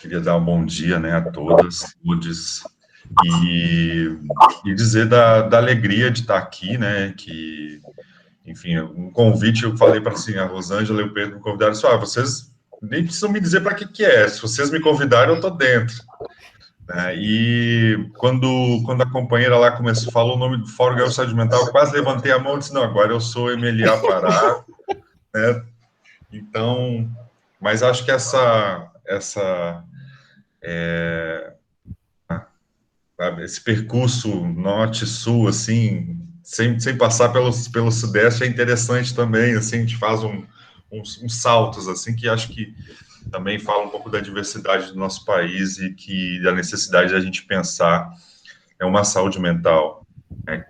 Queria dar um bom dia, né, a todas, todos, e, e dizer da alegria de estar aqui, né, que, enfim, um convite, eu falei para assim, a Rosângela e o Pedro me convidaram, só, vocês nem precisam me dizer para que é, se vocês me convidaram, eu estou dentro. Né, e quando a companheira lá começou, falou o nome do Fórum Gaúcho de Saúde Mental, eu quase levantei a mão e disse, não, agora eu sou MLA Pará, né, então, mas acho que sabe, esse percurso norte-sul, assim, sem passar pelo sudeste, é interessante também, assim, a gente faz uns saltos, assim, que acho que também fala um pouco da diversidade do nosso país e que da necessidade de a gente pensar uma saúde mental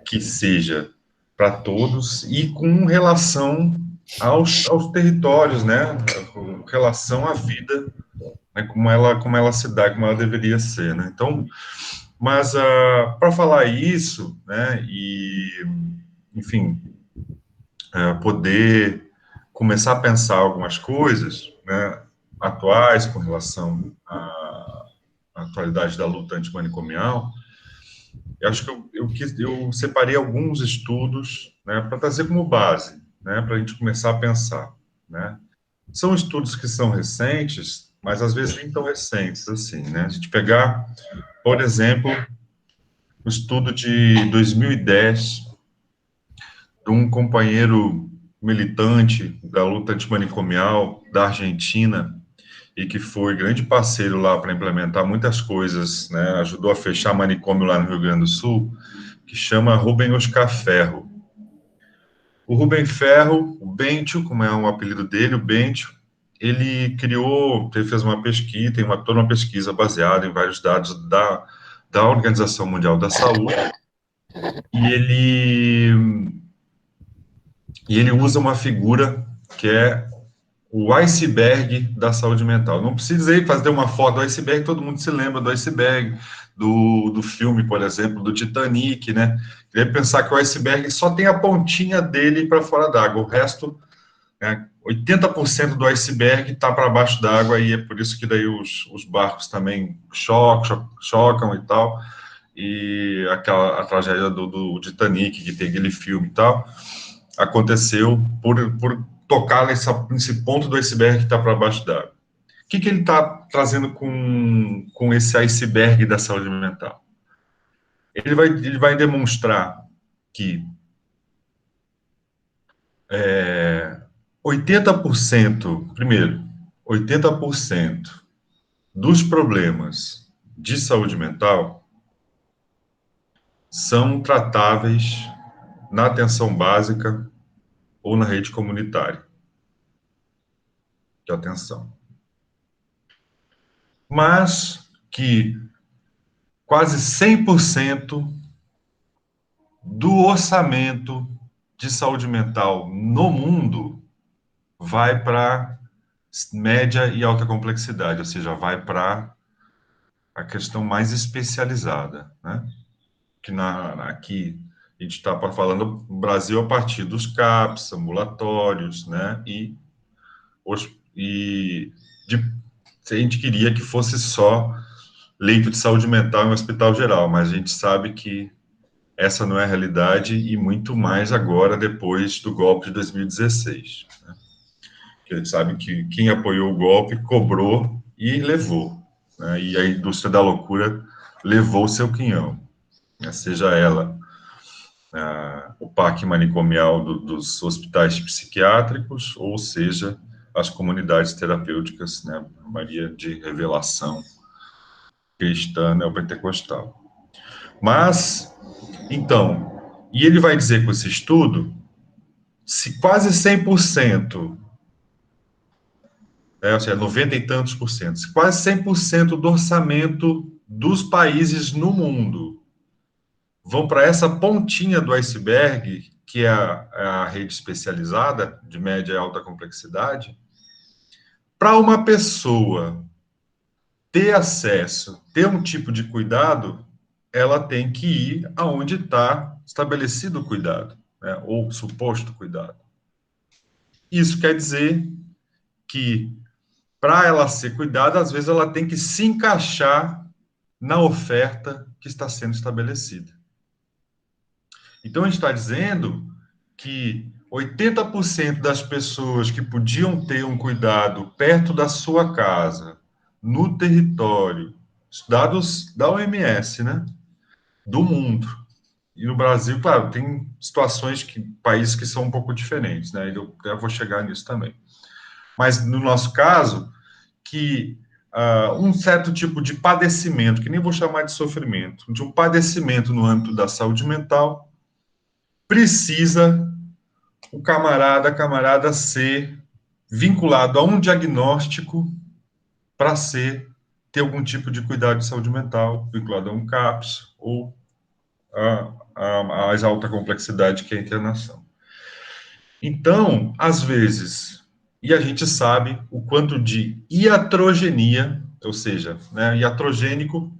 que seja para todos e com relação aos territórios, né, com relação à vida, né, como ela se dá, como ela deveria ser, né, então, mas para falar isso, né, e, enfim, poder começar a pensar algumas coisas, né, atuais com relação à atualidade da luta antimanicomial, eu acho que eu separei alguns estudos, né, para trazer como base, né, para a gente começar a pensar, né. São estudos que são recentes, mas às vezes nem tão recentes assim, né. A gente pegar, por exemplo, o estudo de 2010 de um companheiro militante da luta antimanicomial da Argentina e que foi grande parceiro lá para implementar muitas coisas, né, ajudou a fechar manicômio lá no Rio Grande do Sul, que chama Rubem Oscar Ferro. O Rubem Ferro, o Bentio, como é o apelido dele, o Bentio, ele fez uma pesquisa, toda uma pesquisa baseada em vários dados da Organização Mundial da Saúde, e ele usa uma figura que é o iceberg da saúde mental. Não precisa ir fazer uma foto do iceberg, todo mundo se lembra do iceberg, do filme, por exemplo, do Titanic, né? Queria pensar que o iceberg só tem a pontinha dele para fora d'água, o resto, né, 80% do iceberg está para baixo d'água, e é por isso que daí os barcos também chocam e tal, e a tragédia do Titanic, que tem aquele filme e tal, aconteceu por tocar nesse ponto do iceberg que está para baixo d'água. O que ele está trazendo com esse iceberg da saúde mental? Ele vai demonstrar que 80%, primeiro, 80% dos problemas de saúde mental são tratáveis na atenção básica ou na rede comunitária de atenção. Mas que quase 100% do orçamento de saúde mental no mundo vai para média e alta complexidade, ou seja, vai para a questão mais especializada, né? Que aqui a gente está falando no Brasil a partir dos CAPs, ambulatórios, né? E de, a gente queria que fosse só leito de saúde mental em um hospital geral, mas a gente sabe que essa não é a realidade, e muito mais agora, depois do golpe de 2016. Né? Que a gente sabe que quem apoiou o golpe cobrou e levou. Né? E a indústria da loucura levou o seu quinhão. Né? Seja ela o parque manicomial dos hospitais psiquiátricos, ou seja, as comunidades terapêuticas, né? Maria de Revelação cristã neopentecostal. Mas, então, e ele vai dizer com esse estudo, se quase 100%, ou seja, 90 e tantos por cento, se quase 100% do orçamento dos países no mundo vão para essa pontinha do iceberg, que é a rede especializada, de média e alta complexidade, para uma pessoa ter acesso, ter um tipo de cuidado, ela tem que ir aonde está estabelecido o cuidado, né, ou suposto cuidado. Isso quer dizer que, para ela ser cuidada, às vezes ela tem que se encaixar na oferta que está sendo estabelecida. Então, a gente está dizendo que 80% das pessoas que podiam ter um cuidado perto da sua casa, no território, dados da OMS, né, do mundo, e no Brasil, claro, tem situações países que são um pouco diferentes, né, eu até vou chegar nisso também. Mas, no nosso caso, que um certo tipo de padecimento, que nem vou chamar de sofrimento, de um padecimento no âmbito da saúde mental, precisa a camarada ser vinculado a um diagnóstico para ter algum tipo de cuidado de saúde mental, vinculado a um CAPS ou a mais alta complexidade que é a internação. Então, às vezes, e a gente sabe o quanto de iatrogenia, ou seja, né, iatrogênico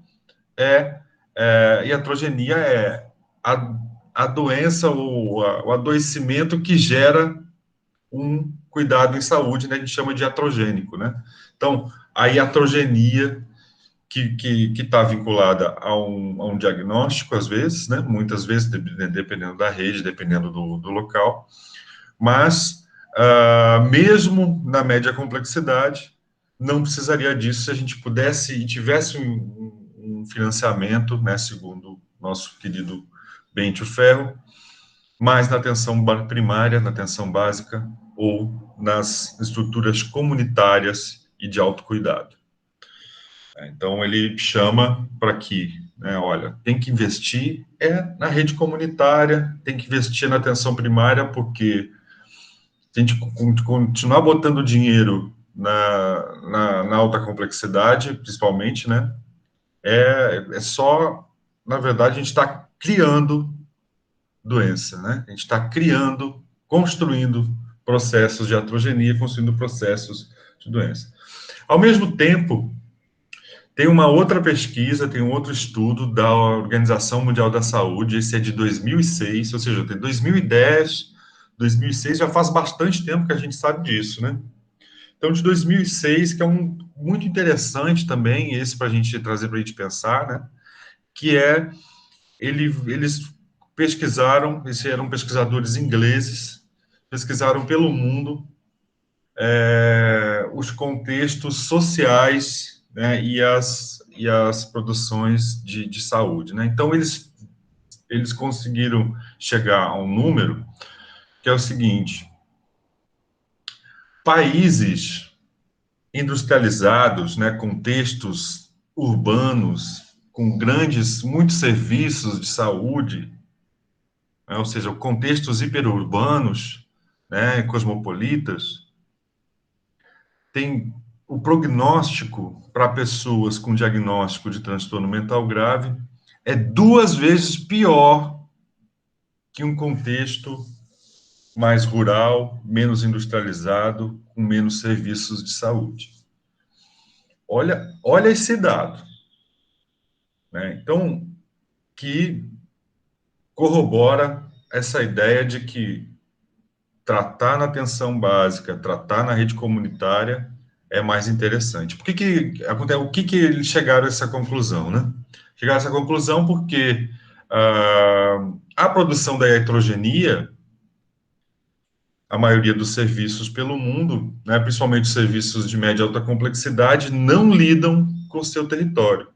iatrogenia é a, a doença ou o adoecimento que gera um cuidado em saúde, né, a gente chama de iatrogênico, né? Então, a iatrogenia que está vinculada a um diagnóstico, às vezes, né, muitas vezes, dependendo da rede, dependendo do local, mas, mesmo na média complexidade, não precisaria disso se a gente pudesse e tivesse um financiamento, né, segundo nosso querido Bento Ferro, mais na atenção primária, na atenção básica ou nas estruturas comunitárias e de autocuidado. Então, ele chama para que, né, olha, tem que investir na rede comunitária, tem que investir na atenção primária, porque se a gente continuar botando dinheiro na alta complexidade, principalmente, né, só, na verdade, a gente está criando doença, né? A gente está construindo processos de atrogenia, construindo processos de doença. Ao mesmo tempo, tem uma outra pesquisa, tem um outro estudo da Organização Mundial da Saúde, esse é de 2006, ou seja, tem 2010, 2006, já faz bastante tempo que a gente sabe disso, né? Então, de 2006, que é muito interessante também, esse para a gente trazer para a gente pensar, né? Que eles pesquisaram, esses eram pesquisadores ingleses, pesquisaram pelo mundo os contextos sociais, né, e as produções de saúde, né? Então, eles conseguiram chegar a um número que é o seguinte: países industrializados, né, contextos urbanos, com muitos serviços de saúde, né, ou seja, contextos hiperurbanos, né, cosmopolitas, tem o prognóstico para pessoas com diagnóstico de transtorno mental grave é 2 vezes pior que um contexto mais rural, menos industrializado, com menos serviços de saúde. Olha esse dado, né? Então, que corrobora essa ideia de que tratar na atenção básica, tratar na rede comunitária é mais interessante. O que eles chegaram a essa conclusão, né? Chegaram a essa conclusão porque a produção da iatrogenia, a maioria dos serviços pelo mundo, né, principalmente os serviços de média e alta complexidade, não lidam com o seu território,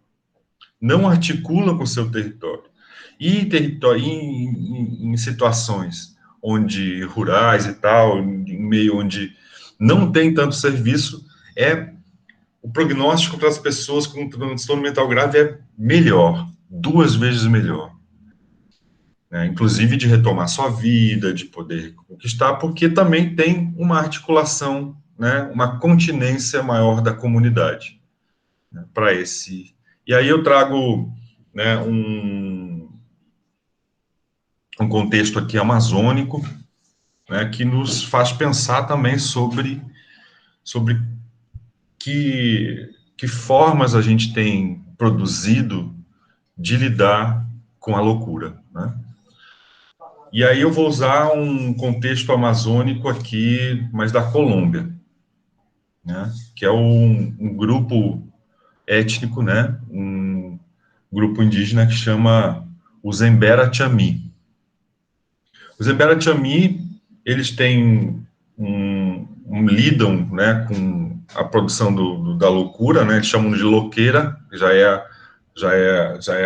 não articulam com o seu território. E em situações onde rurais e tal, em meio onde não tem tanto serviço, o prognóstico para as pessoas com transtorno mental grave é melhor, 2 vezes melhor. Né? Inclusive de retomar sua vida, de poder conquistar, porque também tem uma articulação, né, uma continência maior da comunidade, né, para esse. E aí eu trago, né, um contexto aqui amazônico, né, que nos faz pensar também sobre que formas a gente tem produzido de lidar com a loucura, né? E aí eu vou usar um contexto amazônico aqui, mas da Colômbia, né, que é um grupo étnico, né, um grupo indígena que chama os Embera-Chami. Os Embera-Chami, eles têm lidam, né, com a produção da loucura, né, eles chamam de louqueira, já é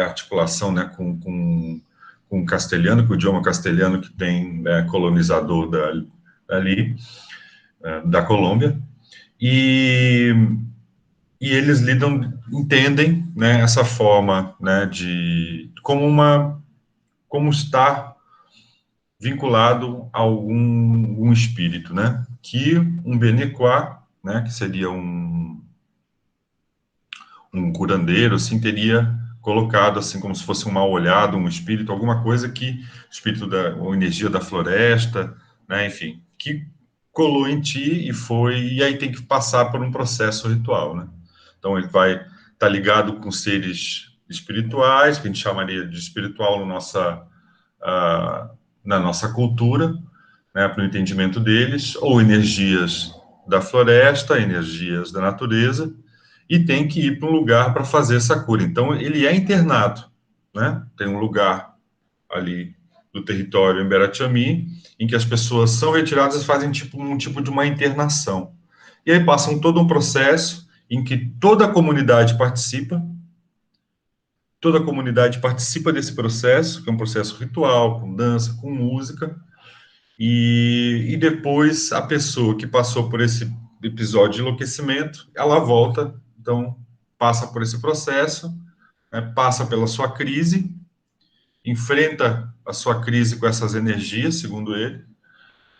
a articulação, né, com o castelhano, com o idioma castelhano que tem, né, colonizador dali, da Colômbia, e, e eles entendem, né, essa forma, né, como estar vinculado a algum espírito, né, que um Benequá, né, que seria um curandeiro, assim, teria colocado, assim, como se fosse um mal-olhado, um espírito, alguma coisa que, espírito ou energia da floresta, né, enfim, que colou em ti e aí tem que passar por um processo ritual, né. Então, ele vai estar ligado com seres espirituais, que a gente chamaria de espiritual na nossa cultura, né, para o entendimento deles, ou energias da floresta, energias da natureza, e tem que ir para um lugar para fazer essa cura. Então, ele é internado, né? Tem um lugar ali do território em Beratiami, em que as pessoas são retiradas e fazem um tipo de uma internação. E aí passam todo um processo em que toda a comunidade participa desse processo, que é um processo ritual, com dança, com música, e depois a pessoa que passou por esse episódio de enlouquecimento, ela volta, então passa por esse processo, né, passa pela sua crise, enfrenta a sua crise com essas energias, segundo ele,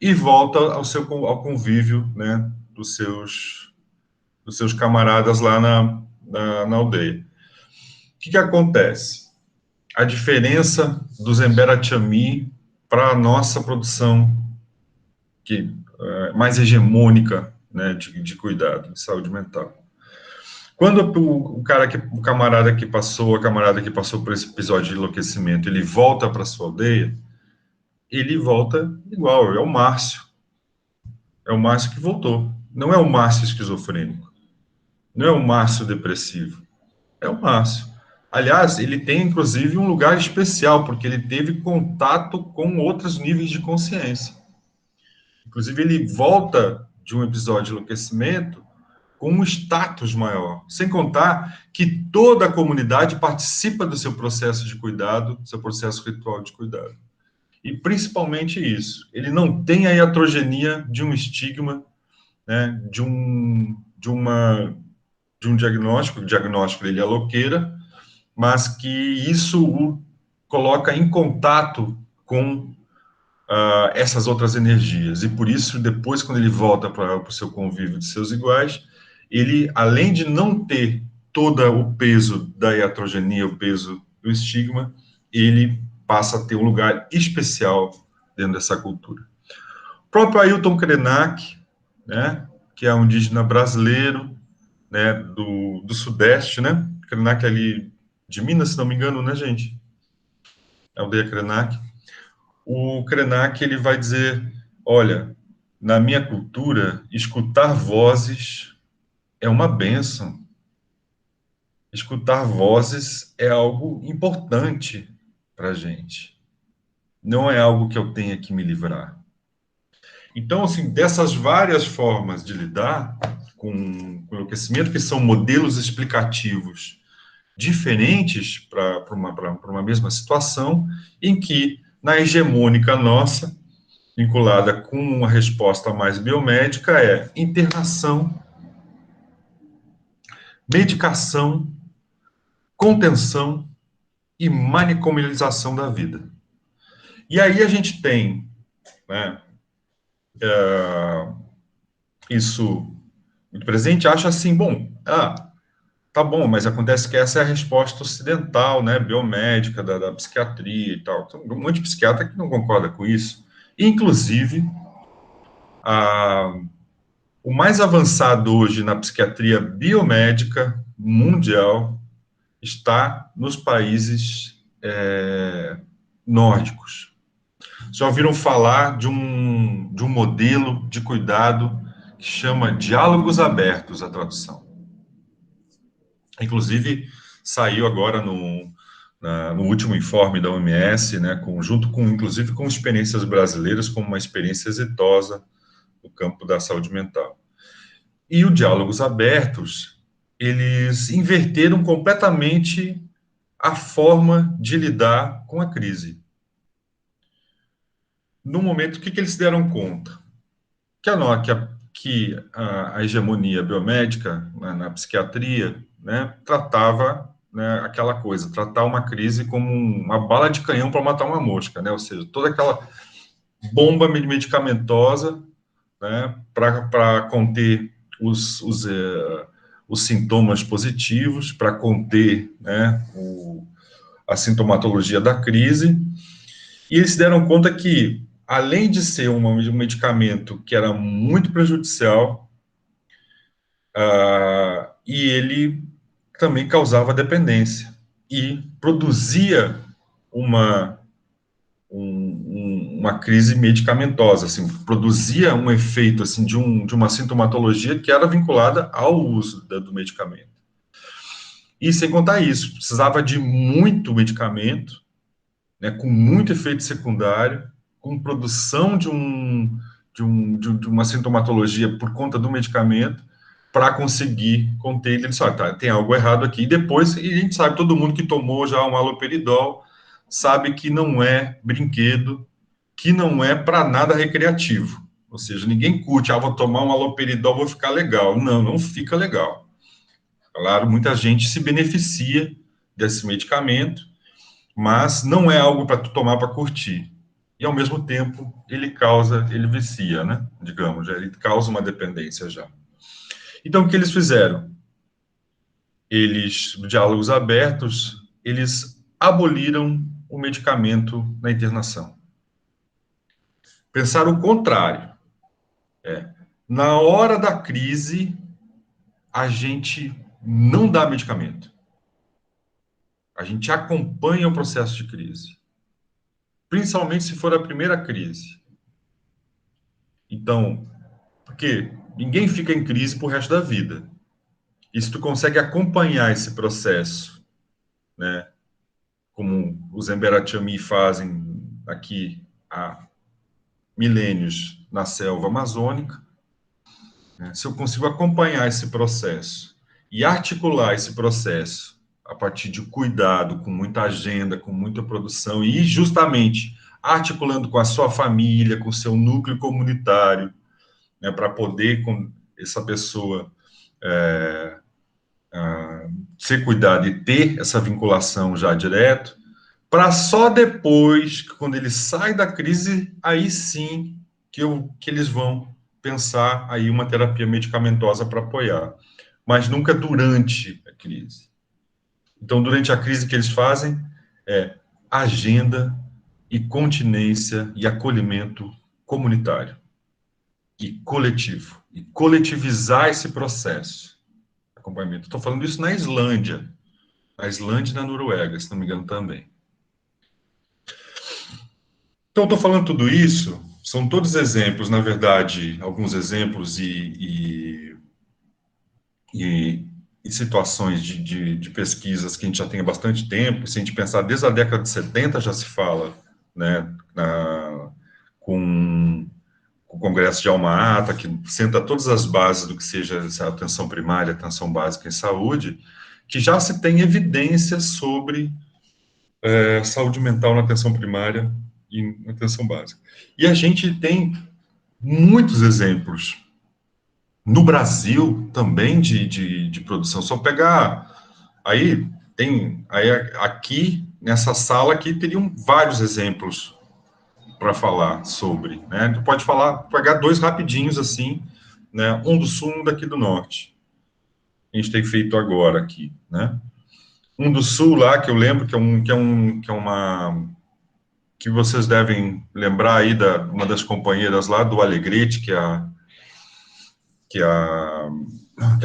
e volta ao convívio, né, dos seus camaradas lá na aldeia. O que acontece? A diferença do Zemberatiami para a nossa produção que mais hegemônica, né, de cuidado, de saúde mental. Quando o camarada que passou, a camarada que passou por esse episódio de enlouquecimento, ele volta para sua aldeia, ele volta igual, é o Márcio que voltou, não é o Márcio esquizofrênico, não é o Márcio depressivo, é o Márcio. Aliás, ele tem inclusive um lugar especial, porque ele teve contato com outros níveis de consciência. Inclusive, ele volta de um episódio de enlouquecimento com um status maior, sem contar que toda a comunidade participa do seu processo de cuidado, do seu processo ritual de cuidado. E principalmente isso, ele não tem a iatrogenia de um estigma, né, de um diagnóstico, o diagnóstico dele é louqueira, mas que isso o coloca em contato com essas outras energias. E por isso, depois, quando ele volta para o seu convívio de seus iguais, ele, além de não ter todo o peso da iatrogenia, o peso do estigma, ele passa a ter um lugar especial dentro dessa cultura. O próprio Ailton Krenak, né, que é um indígena brasileiro, né, do Sudeste, né, Krenak é ali de Minas, se não me engano, né, gente? A aldeia Krenak. O Krenak, ele vai dizer, olha, na minha cultura, escutar vozes é uma bênção. Escutar vozes é algo importante para a gente. Não é algo que eu tenha que me livrar. Então, assim, dessas várias formas de lidar com o enlouquecimento, que são modelos explicativos diferentes para uma mesma situação, em que, na hegemônica nossa, vinculada com uma resposta mais biomédica, é internação, medicação, contenção e manicomialização da vida. E aí a gente tem, né, isso muito presente, acha assim, bom, tá bom, mas acontece que essa é a resposta ocidental, né, biomédica, da psiquiatria e tal. Então, um monte de psiquiatra que não concorda com isso. Inclusive, o mais avançado hoje na psiquiatria biomédica mundial está nos países nórdicos. Já ouviram falar de um modelo de cuidado que chama Diálogos Abertos, a tradução. Inclusive, saiu agora no último informe da OMS, né, inclusive com experiências brasileiras, como uma experiência exitosa no campo da saúde mental. E o Diálogos Abertos, eles inverteram completamente a forma de lidar com a crise. No momento, o que eles se deram conta? Que a hegemonia biomédica na psiquiatria, né, tratava, né, aquela coisa, tratar uma crise como uma bala de canhão para matar uma mosca, né, ou seja, toda aquela bomba medicamentosa, né, para conter os sintomas positivos, para conter, né, a sintomatologia da crise, e eles se deram conta que, além de ser um medicamento que era muito prejudicial, e ele também causava dependência e produzia uma crise medicamentosa, assim, produzia um efeito assim de uma sintomatologia que era vinculada ao uso do medicamento. E sem contar isso, precisava de muito medicamento, né, com muito efeito secundário, com produção de uma sintomatologia por conta do medicamento, para conseguir conter ele. Ele disse, tá, tem algo errado aqui. E depois, e a gente sabe, todo mundo que tomou já um haloperidol sabe que não é brinquedo, que não é para nada recreativo. Ou seja, ninguém curte, vou tomar um haloperidol, vou ficar legal. Não, não fica legal. Claro, muita gente se beneficia desse medicamento, mas não é algo para tu tomar para curtir. E, ao mesmo tempo, ele vicia, né? Digamos, ele causa uma dependência já. Então, o que eles fizeram? Diálogos abertos, eles aboliram o medicamento na internação. Pensaram o contrário. Na hora da crise, a gente não dá medicamento. A gente acompanha o processo de crise. Principalmente se for a primeira crise. Então, porque ninguém fica em crise pro resto da vida. E se tu consegue acompanhar esse processo, né, como os Emberatiami fazem aqui há milênios na selva amazônica, né, se eu consigo acompanhar esse processo e articular esse processo a partir de cuidado, com muita agenda, com muita produção, e justamente articulando com a sua família, com o seu núcleo comunitário, né, para poder com essa pessoa ser cuidado e ter essa vinculação já direto, para só depois, quando ele sai da crise, aí sim que eles vão pensar aí uma terapia medicamentosa para apoiar, mas nunca durante a crise. Então, durante a crise, o que eles fazem é agenda e continência e acolhimento comunitário e coletivo, e coletivizar esse processo de acompanhamento. Estou falando isso na Islândia e na Noruega, se não me engano também. Então, estou falando tudo isso, são todos exemplos, na verdade, alguns exemplos e situações de pesquisas que a gente já tem há bastante tempo. Se a gente pensar, desde a década de 70 já se fala, né, com o Congresso de Alma-Ata, que senta todas as bases do que seja a atenção primária, atenção básica em saúde, que já se tem evidências sobre saúde mental na atenção primária e na atenção básica. E a gente tem muitos exemplos no Brasil também de produção. Só pegar aí aqui nessa sala aqui teriam vários exemplos para falar sobre, né? Tu pode pegar dois rapidinhos assim, né? Um do sul, um daqui do norte. A gente tem feito agora aqui, né? Um do sul lá que eu lembro que vocês devem lembrar aí da uma das companheiras lá do Alegrete, que a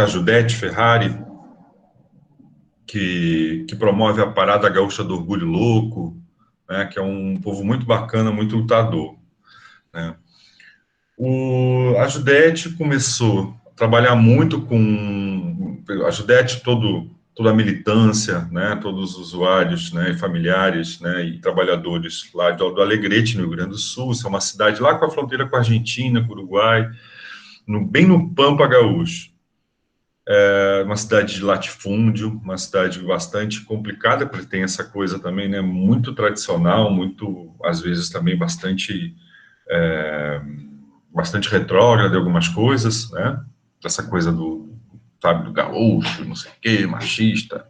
Judete Ferrari, que promove a Parada Gaúcha do Orgulho Louco, né, que é um povo muito bacana, muito lutador, né? A Judete começou a trabalhar muito com a Judete, toda a militância, né, todos os usuários, né, e familiares, né, e trabalhadores lá do Alegrete, no Rio Grande do Sul. Isso é uma cidade lá com a fronteira com a Argentina, com o Uruguai, bem no Pampa Gaúcho. É uma cidade de latifúndio, uma cidade bastante complicada, porque tem essa coisa também, né, muito tradicional, muito, às vezes, também bastante retrógrada de algumas coisas, né? Essa coisa sabe, do gaúcho, não sei o quê, machista.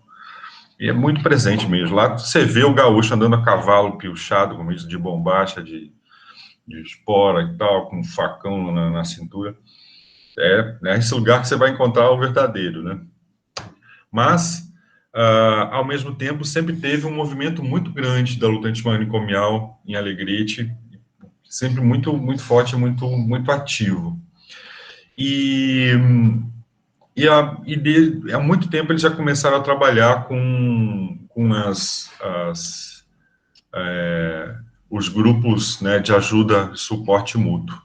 E é muito presente mesmo. Lá você vê o gaúcho andando a cavalo piochado, com isso de bombacha, de espora e tal, com um facão na cintura. É esse lugar que você vai encontrar o verdadeiro, né? Mas, ao mesmo tempo, sempre teve um movimento muito grande da luta antimanicomial em Alegrete, sempre muito, muito forte, muito, muito ativo. E, há muito tempo eles já começaram a trabalhar com os grupos, né, de ajuda e suporte mútuo,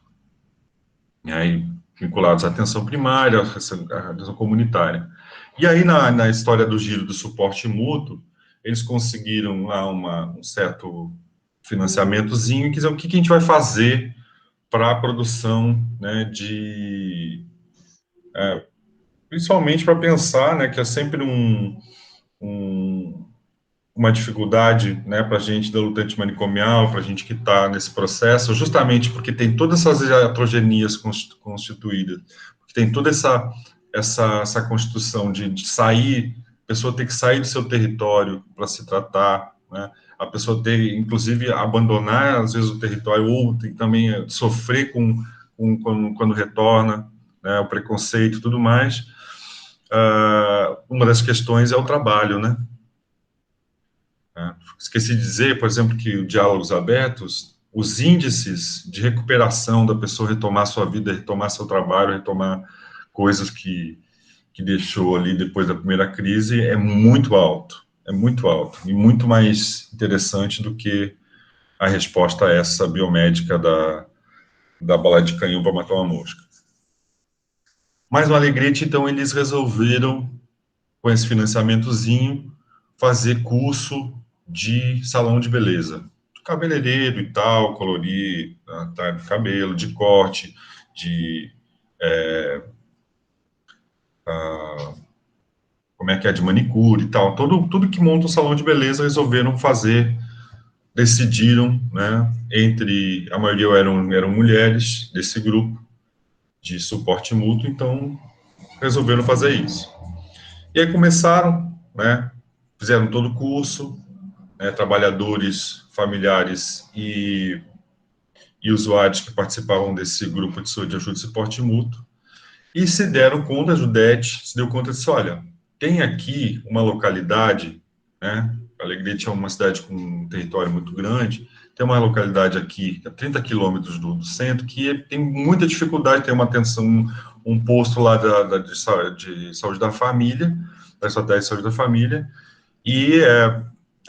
e aí, vinculados à atenção primária, à atenção comunitária. E aí, na história do giro do suporte mútuo, eles conseguiram lá um certo financiamentozinho e quiseram o que a gente vai fazer para a produção, né, principalmente para pensar, né, que é sempre um, uma dificuldade, né, para a gente da luta antimanicomial, para a gente que está nesse processo, justamente porque tem todas essas iatrogenias constituídas, porque tem toda essa constituição de sair, a pessoa ter que sair do seu território para se tratar, né, a pessoa ter, inclusive, abandonar, às vezes, o território, ou tem também sofrer quando retorna, né, o preconceito e tudo mais. Uma das questões é o trabalho, né? Esqueci de dizer, por exemplo, que o Diálogos Abertos, os índices de recuperação da pessoa retomar sua vida, retomar seu trabalho, retomar coisas que deixou ali depois da primeira crise, é muito alto, e muito mais interessante do que a resposta a essa biomédica da bala de canhão para matar uma mosca. Mas no Alegrete, então, eles resolveram, com esse financiamentozinho, fazer curso de salão de beleza. Cabeleireiro e tal, colorir tá, cabelo, de corte, de como é que é, de manicure e tal. Tudo que monta um salão de beleza resolveram fazer, decidiram, né, entre, a maioria eram mulheres desse grupo de suporte mútuo, então resolveram fazer isso. E aí começaram, né, fizeram todo o curso, né, trabalhadores, familiares e usuários que participavam desse grupo de ajuda e suporte mútuo, e se deram conta, a Judete se deu conta e disse, olha, tem aqui uma localidade, né, Alegrete é uma cidade com um território muito grande, tem uma localidade aqui, a 30 quilômetros do centro, que tem muita dificuldade, tem uma atenção, um posto lá de saúde da família, da estratégia de saúde da família, e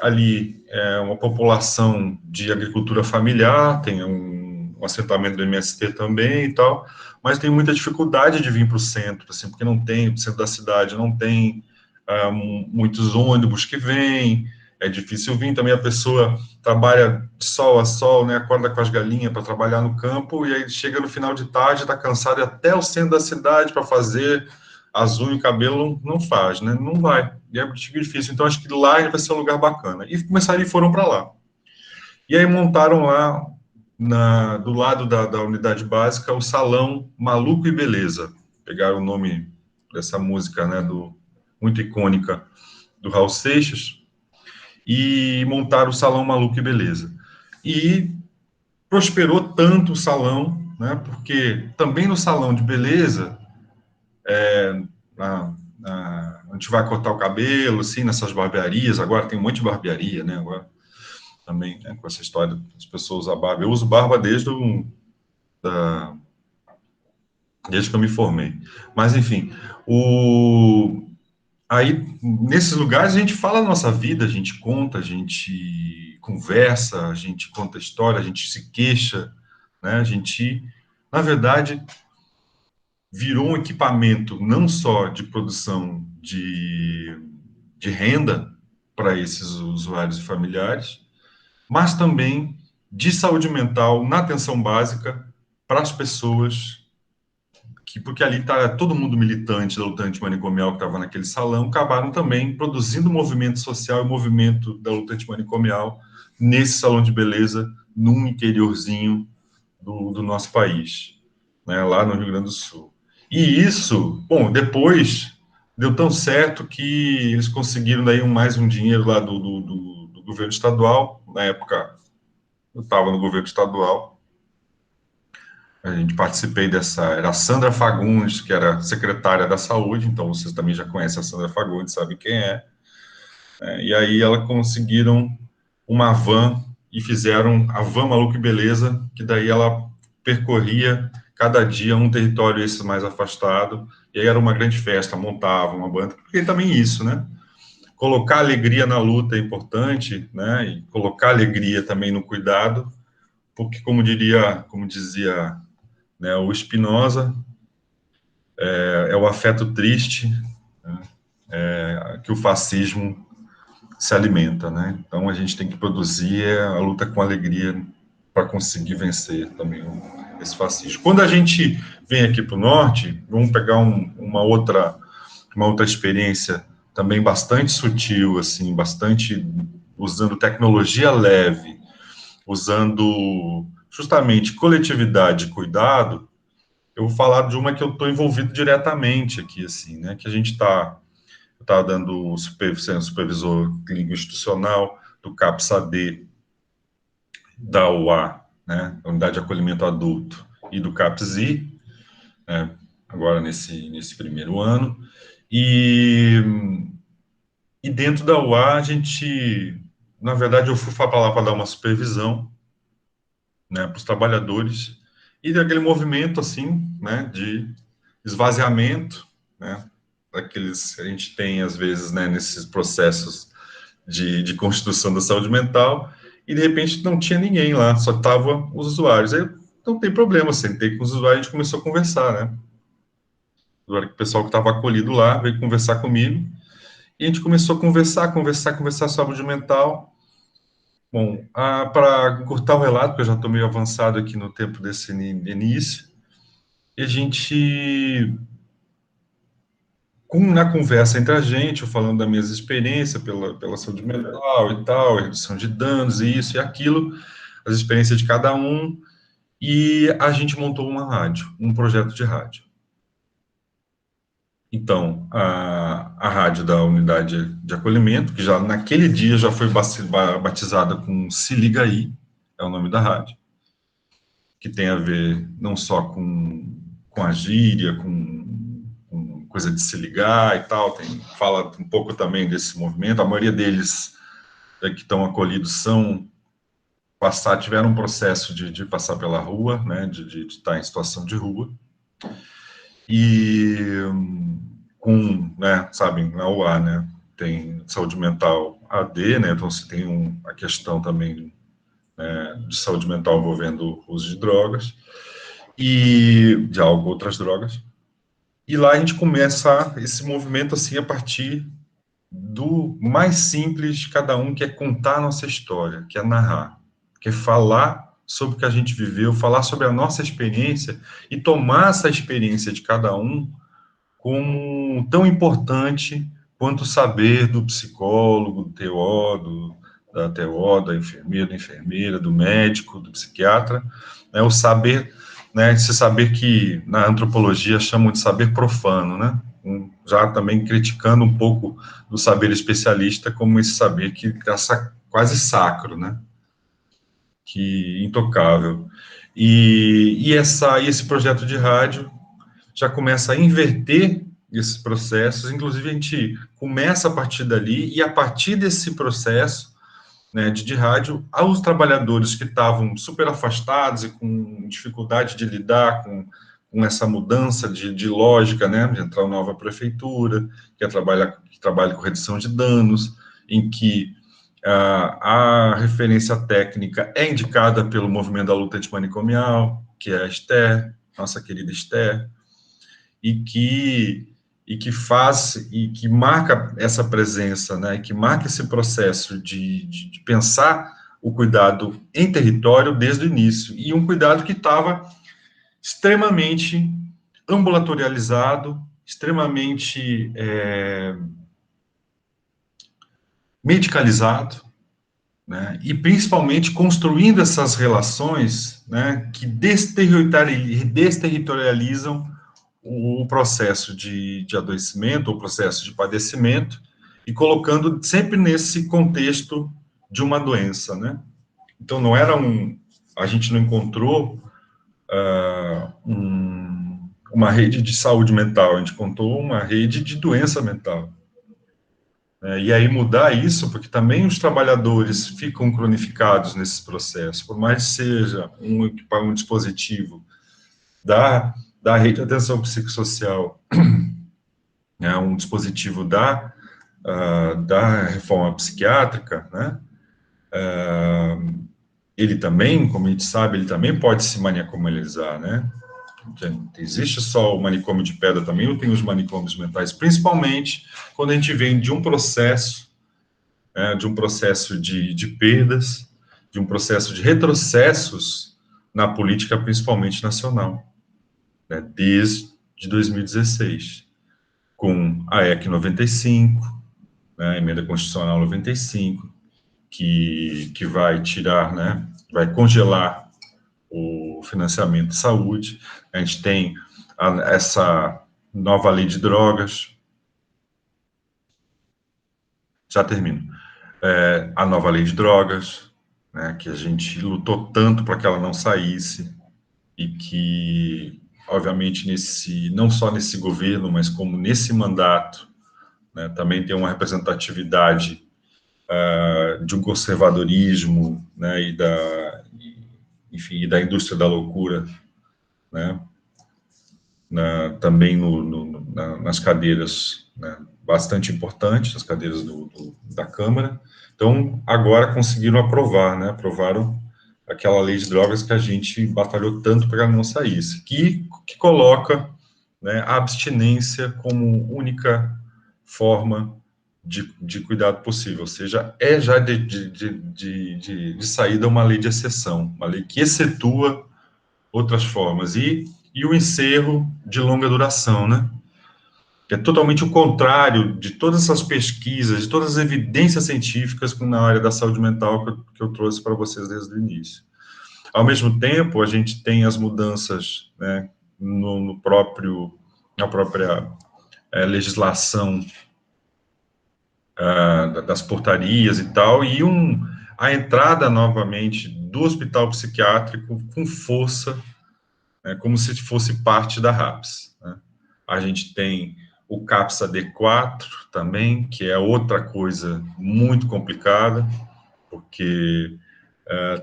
ali é uma população de agricultura familiar, tem um assentamento do MST também e tal, mas tem muita dificuldade de vir para o centro, assim, porque não tem, o centro da cidade não tem muitos ônibus que vêm, é difícil vir, também a pessoa trabalha de sol a sol, né, acorda com as galinhas para trabalhar no campo, e aí chega no final de tarde, está cansado, e até o centro da cidade para fazer as unhas e o cabelo não faz, né, não vai, e é muito difícil, então acho que lá vai ser um lugar bacana, e começaram e foram para lá. E aí montaram lá, do lado da unidade básica, o Salão Maluco e Beleza. Pegaram o nome dessa música, né, muito icônica, do Raul Seixas, e montaram o Salão Maluco e Beleza. E prosperou tanto o salão, né, porque também no salão de beleza, a gente vai cortar o cabelo, assim, nessas barbearias, agora tem um monte de barbearia, né, agora também, né, com essa história das pessoas usam barba. Eu uso barba desde que eu me formei. Mas, enfim, aí, nesses lugares, a gente fala a nossa vida, a gente conta, a gente conversa, a gente conta história, a gente se queixa, né? A gente na verdade, virou um equipamento não só de produção de renda para esses usuários e familiares, mas também de saúde mental na atenção básica para as pessoas porque ali está todo mundo militante da luta antimanicomial que estava naquele salão, acabaram também produzindo movimento social e movimento da luta antimanicomial nesse salão de beleza, num interiorzinho do nosso país, né, lá no Rio Grande do Sul. E isso, bom, depois deu tão certo que eles conseguiram daí mais um dinheiro lá do governo estadual. Na época, eu estava no governo estadual, a gente participei dessa, era a Sandra Fagundes, que era secretária da Saúde, então vocês também já conhecem a Sandra Fagundes, sabem quem é. E aí ela conseguiram uma van e fizeram a Van Maluco e Beleza, que daí ela percorria cada dia um território esse mais afastado, e aí era uma grande festa, montava uma banda, porque também isso, né? Colocar alegria na luta é importante, né? E colocar alegria também no cuidado, porque como dizia, né, o Spinoza, é o afeto triste, né, que o fascismo se alimenta, né? Então a gente tem que produzir a luta com alegria para conseguir vencer também esse fascismo. Quando a gente vem aqui para o norte, vamos pegar uma outra experiência também bastante sutil, assim, bastante usando tecnologia leve, usando justamente coletividade e cuidado. Eu vou falar de uma que eu estou envolvido diretamente aqui, assim, né? Que a gente está dando sendo supervisor clínico institucional do CAPS-AD, da UA, né? Unidade de Acolhimento Adulto, e do CAPS-I, né? Agora nesse primeiro ano. E dentro da UA, a gente, na verdade, eu fui para lá para dar uma supervisão, né, para os trabalhadores, e daquele movimento, assim, né, de esvaziamento, né, daqueles que a gente tem, às vezes, né, nesses processos de construção da saúde mental, e de repente não tinha ninguém lá, só estavam os usuários. Aí não tem problema, sentei com os usuários e a gente começou a conversar, né? O pessoal que estava acolhido lá veio conversar comigo, e a gente começou a conversar sobre saúde mental. Bom, para encurtar o relato, porque eu já estou meio avançado aqui no tempo desse início, e a gente, na conversa entre a gente, eu falando da minha experiência pela saúde mental e tal, redução de danos, e isso e aquilo, as experiências de cada um, e a gente montou uma rádio, um projeto de rádio. Então, a rádio da unidade de acolhimento, que já naquele dia já foi batizada com Se Liga Aí, é o nome da rádio, que tem a ver não só com a gíria, com coisa de se ligar e tal, fala um pouco também desse movimento. A maioria deles que estão acolhidos tiveram um processo de passar pela rua, né, de estar em situação de rua, e né, sabem, na UA, né, tem saúde mental AD, né, então você tem a questão também, né, de saúde mental envolvendo o uso de drogas, e de álcool, outras drogas. E lá a gente começa esse movimento assim a partir do mais simples de cada um, que é contar a nossa história, que é narrar, que é falar sobre o que a gente viveu, falar sobre a nossa experiência e tomar essa experiência de cada um como tão importante quanto o saber do psicólogo, do TO, da TO, da enfermeira, do médico, do psiquiatra, né, o saber, né, esse saber que na antropologia chamam de saber profano, né, já também criticando um pouco do saber especialista como esse saber que é quase sacro, né, que intocável. E esse projeto de rádio já começa a inverter esses processos, inclusive a gente começa a partir dali, e a partir desse processo, né, de rádio, aos trabalhadores que estavam super afastados e com dificuldade de lidar com essa mudança de lógica, né, de entrar uma nova prefeitura, que trabalha com redução de danos, em que a referência técnica é indicada pelo movimento da luta antimanicomial, que é a STER, nossa querida Esther, e que marca essa presença, né, que marca esse processo de pensar o cuidado em território desde o início, e um cuidado que estava extremamente ambulatorializado, extremamente medicalizado, né, e principalmente construindo essas relações, né, que desterritorializam o processo de adoecimento, o processo de padecimento, e colocando sempre nesse contexto de uma doença, né? Então, não era a gente não encontrou uma rede de saúde mental, a gente encontrou uma rede de doença mental. E aí mudar isso, porque também os trabalhadores ficam cronificados nesses processos, por mais que seja um dispositivo da rede de atenção psicossocial, né, um dispositivo da reforma psiquiátrica, né, ele também, como a gente sabe, ele também pode se maniacomalizar, né? Existe só o manicômio de pedra também, ou tem os manicômios mentais, principalmente quando a gente vem de um processo, né, de um processo de perdas, de um processo de retrocessos na política, principalmente nacional, né, desde 2016, com a EC 95, né, a Emenda Constitucional 95, que vai tirar, né, vai congelar o financiamento de saúde. A gente tem essa nova lei de drogas, já termino, a nova lei de drogas, né, que a gente lutou tanto para que ela não saísse, e que, obviamente, não só nesse governo, mas como nesse mandato, né, também tem uma representatividade de um conservadorismo, né, enfim, e da indústria da loucura, né, também nas cadeiras, né, bastante importantes, as cadeiras da Câmara. Então, agora conseguiram aprovar, né, aprovaram aquela lei de drogas que a gente batalhou tanto para ela não saísse, que coloca, né, a abstinência como única forma de cuidado possível, ou seja, já de saída uma lei de exceção, uma lei que excetua outras formas, e o encerro de longa duração, né? Que é totalmente o contrário de todas essas pesquisas, de todas as evidências científicas na área da saúde mental que eu trouxe para vocês desde o início. Ao mesmo tempo, a gente tem as mudanças, né, na própria legislação das portarias e tal, e a entrada novamente do hospital psiquiátrico com força, né, como se fosse parte da RAPS, né? A gente tem o CAPS AD4 também, que é outra coisa muito complicada, porque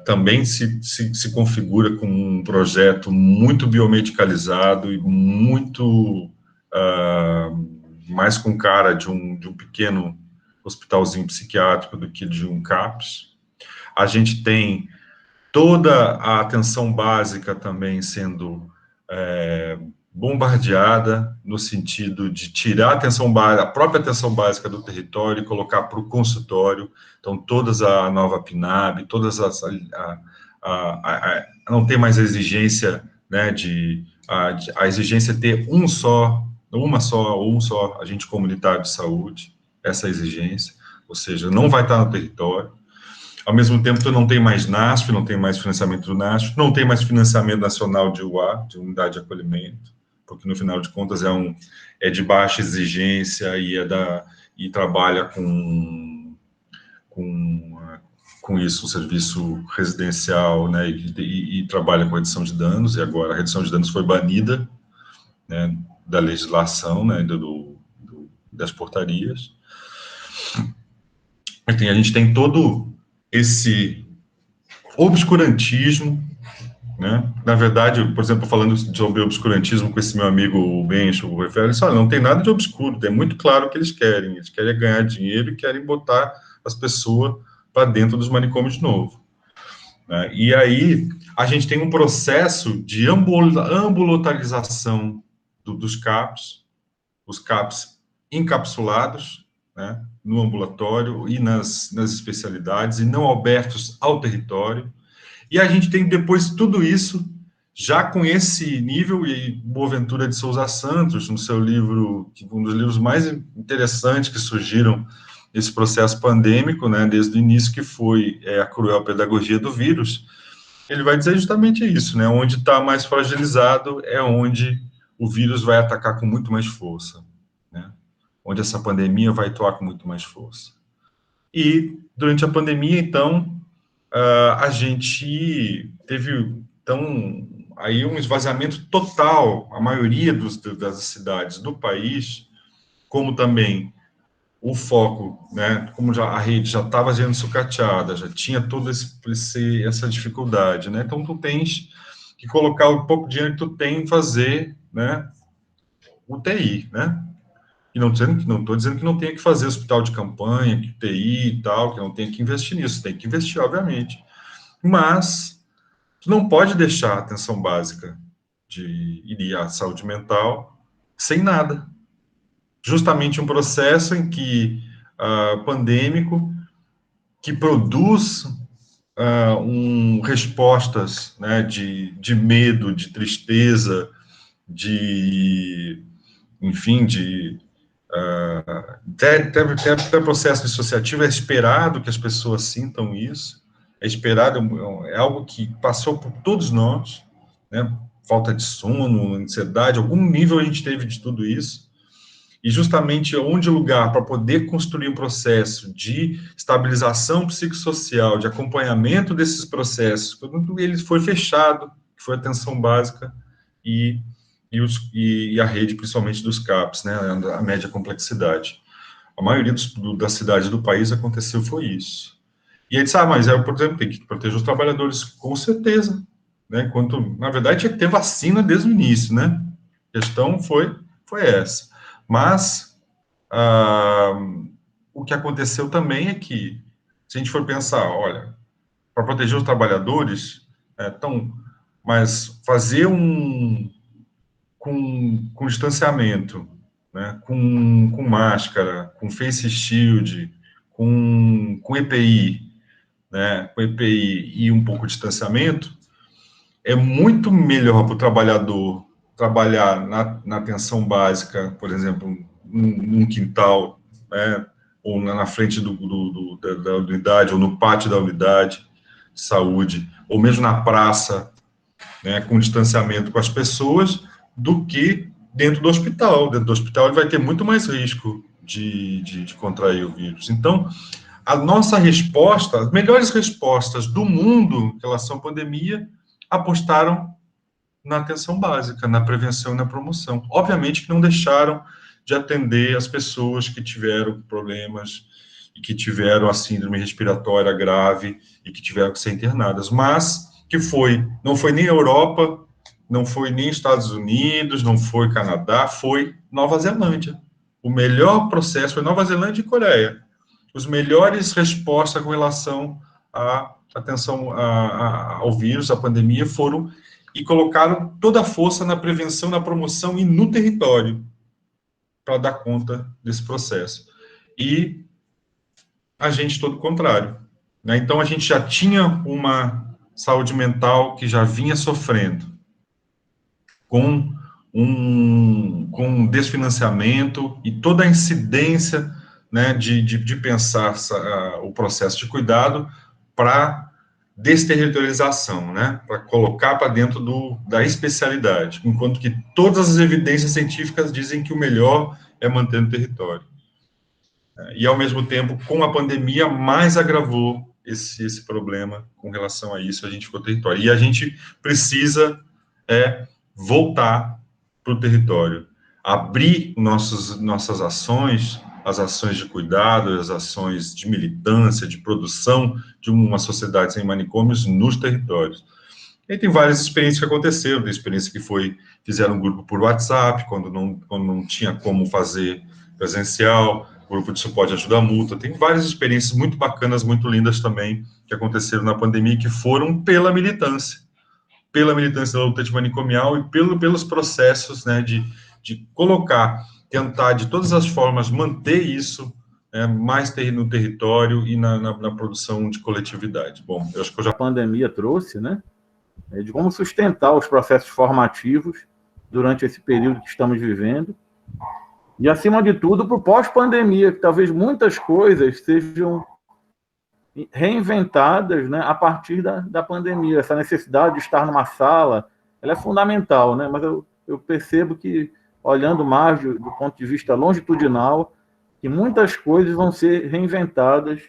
também se configura como um projeto muito biomedicalizado e muito mais com cara de um pequeno hospitalzinho psiquiátrico do que de um CAPS. A gente tem toda a atenção básica também sendo bombardeada no sentido de tirar a própria atenção básica do território e colocar para o consultório. Então, todas a nova PNAB, todas não tem mais a exigência, né, a exigência de ter um só agente comunitário de saúde, essa exigência, ou seja, não vai estar no território. Ao mesmo tempo, tu não tem mais NASF, não tem mais financiamento do NASF, não tem mais financiamento nacional de UA, de unidade de acolhimento, porque, no final de contas, é de baixa exigência e trabalha com isso, um serviço residencial, né, e trabalha com redução de danos, e agora a redução de danos foi banida, né, da legislação, né, das portarias. Então, a gente tem todo esse obscurantismo, né? Na verdade, por exemplo, falando sobre obscurantismo com esse meu amigo Bencho, o Rafael, ele disse, olha, não tem nada de obscuro, é muito claro o que eles querem ganhar dinheiro e querem botar as pessoas para dentro dos manicômios de novo. né? E aí a gente tem um processo de ambulatorização dos CAPs, os CAPs encapsulados, né, no ambulatório e nas especialidades, e não abertos ao território. E a gente tem depois tudo isso, já com esse nível, e Boaventura de Souza Santos, no seu livro, um dos livros mais interessantes que surgiram nesse processo pandêmico, né, desde o início, que foi A Cruel Pedagogia do Vírus, ele vai dizer justamente isso, né, onde está mais fragilizado é onde o vírus vai atacar com muito mais força, né, onde essa pandemia vai atuar com muito mais força. E, durante a pandemia, então, a gente teve, então, aí um esvaziamento total, a maioria das cidades do país, como também o foco, né, como já a rede já estava sendo sucateada, já tinha toda essa dificuldade, né, então tu tens que colocar o pouco dinheiro que tu tem em fazer, né, UTI, né, e não estou dizendo que não tenha que fazer hospital de campanha, que UTI e tal, que não tenha que investir nisso, tem que investir, obviamente, mas tu não pode deixar a atenção básica e a saúde mental sem nada. Justamente um processo em que pandêmico que produz respostas, né, de medo, de tristeza, enfim, até processo dissociativo. É esperado que as pessoas sintam isso, é esperado, é algo que passou por todos nós, né? Falta de sono, ansiedade, algum nível a gente teve de tudo isso, e justamente onde o lugar para poder construir um processo de estabilização psicossocial, de acompanhamento desses processos, ele foi fechado, que foi a atenção básica e a rede, principalmente dos CAPs, né, a média complexidade. A maioria das cidades do país aconteceu foi isso. E aí disse, mas por exemplo, tem que proteger os trabalhadores, com certeza, né, na verdade, tinha que ter vacina desde o início, né, a questão foi essa. Mas, o que aconteceu também é que, se a gente for pensar, olha, para proteger os trabalhadores, mas fazer com distanciamento, né, com máscara, com face shield, com EPI, né, com EPI e um pouco de distanciamento, é muito melhor para o trabalhador trabalhar na atenção básica, por exemplo, num quintal, né, ou na frente da unidade, ou no pátio da unidade de saúde, ou mesmo na praça, né, com distanciamento com as pessoas, do que dentro do hospital. Dentro do hospital ele vai ter muito mais risco de contrair o vírus. Então, a nossa resposta, as melhores respostas do mundo em relação à pandemia, apostaram na atenção básica, na prevenção e na promoção. Obviamente que não deixaram de atender as pessoas que tiveram problemas e que tiveram a síndrome respiratória grave e que tiveram que ser internadas, mas que não foi nem Europa, não foi nem Estados Unidos, não foi Canadá, foi Nova Zelândia. O melhor processo foi Nova Zelândia e Coreia. Os melhores respostas com relação à atenção ao vírus, à pandemia, foram e colocaram toda a força na prevenção, na promoção e no território para dar conta desse processo. E a gente todo o contrário, né? Então, a gente já tinha uma saúde mental que já vinha sofrendo com um desfinanciamento e toda a incidência, né, de pensar o processo de cuidado para desterritorialização, né, para colocar para dentro da especialidade, enquanto que todas as evidências científicas dizem que o melhor é manter no território. E, ao mesmo tempo, com a pandemia, mais agravou esse problema com relação a isso, a gente ficou território. E a gente precisa voltar para o território, abrir nossas ações, as ações de cuidado, as ações de militância, de produção de uma sociedade sem manicômios nos territórios. E tem várias experiências que aconteceram, tem experiência que fizeram um grupo por WhatsApp, quando não tinha como fazer presencial, grupo de suporte ajuda mútua. Tem várias experiências muito bacanas, muito lindas também, que aconteceram na pandemia, que foram pela militância da luta antimanicomial e pelos processos, né, de colocar, tentar de todas as formas manter isso mais no território e na produção de coletividade. Bom, eu acho que eu já... A pandemia trouxe, né, de como sustentar os processos formativos durante esse período que estamos vivendo, e, acima de tudo, para o pós-pandemia, que talvez muitas coisas sejam reinventadas, né, a partir da pandemia. Essa necessidade de estar numa sala, ela é fundamental, né? Mas eu percebo que, olhando mais do ponto de vista longitudinal, que muitas coisas vão ser reinventadas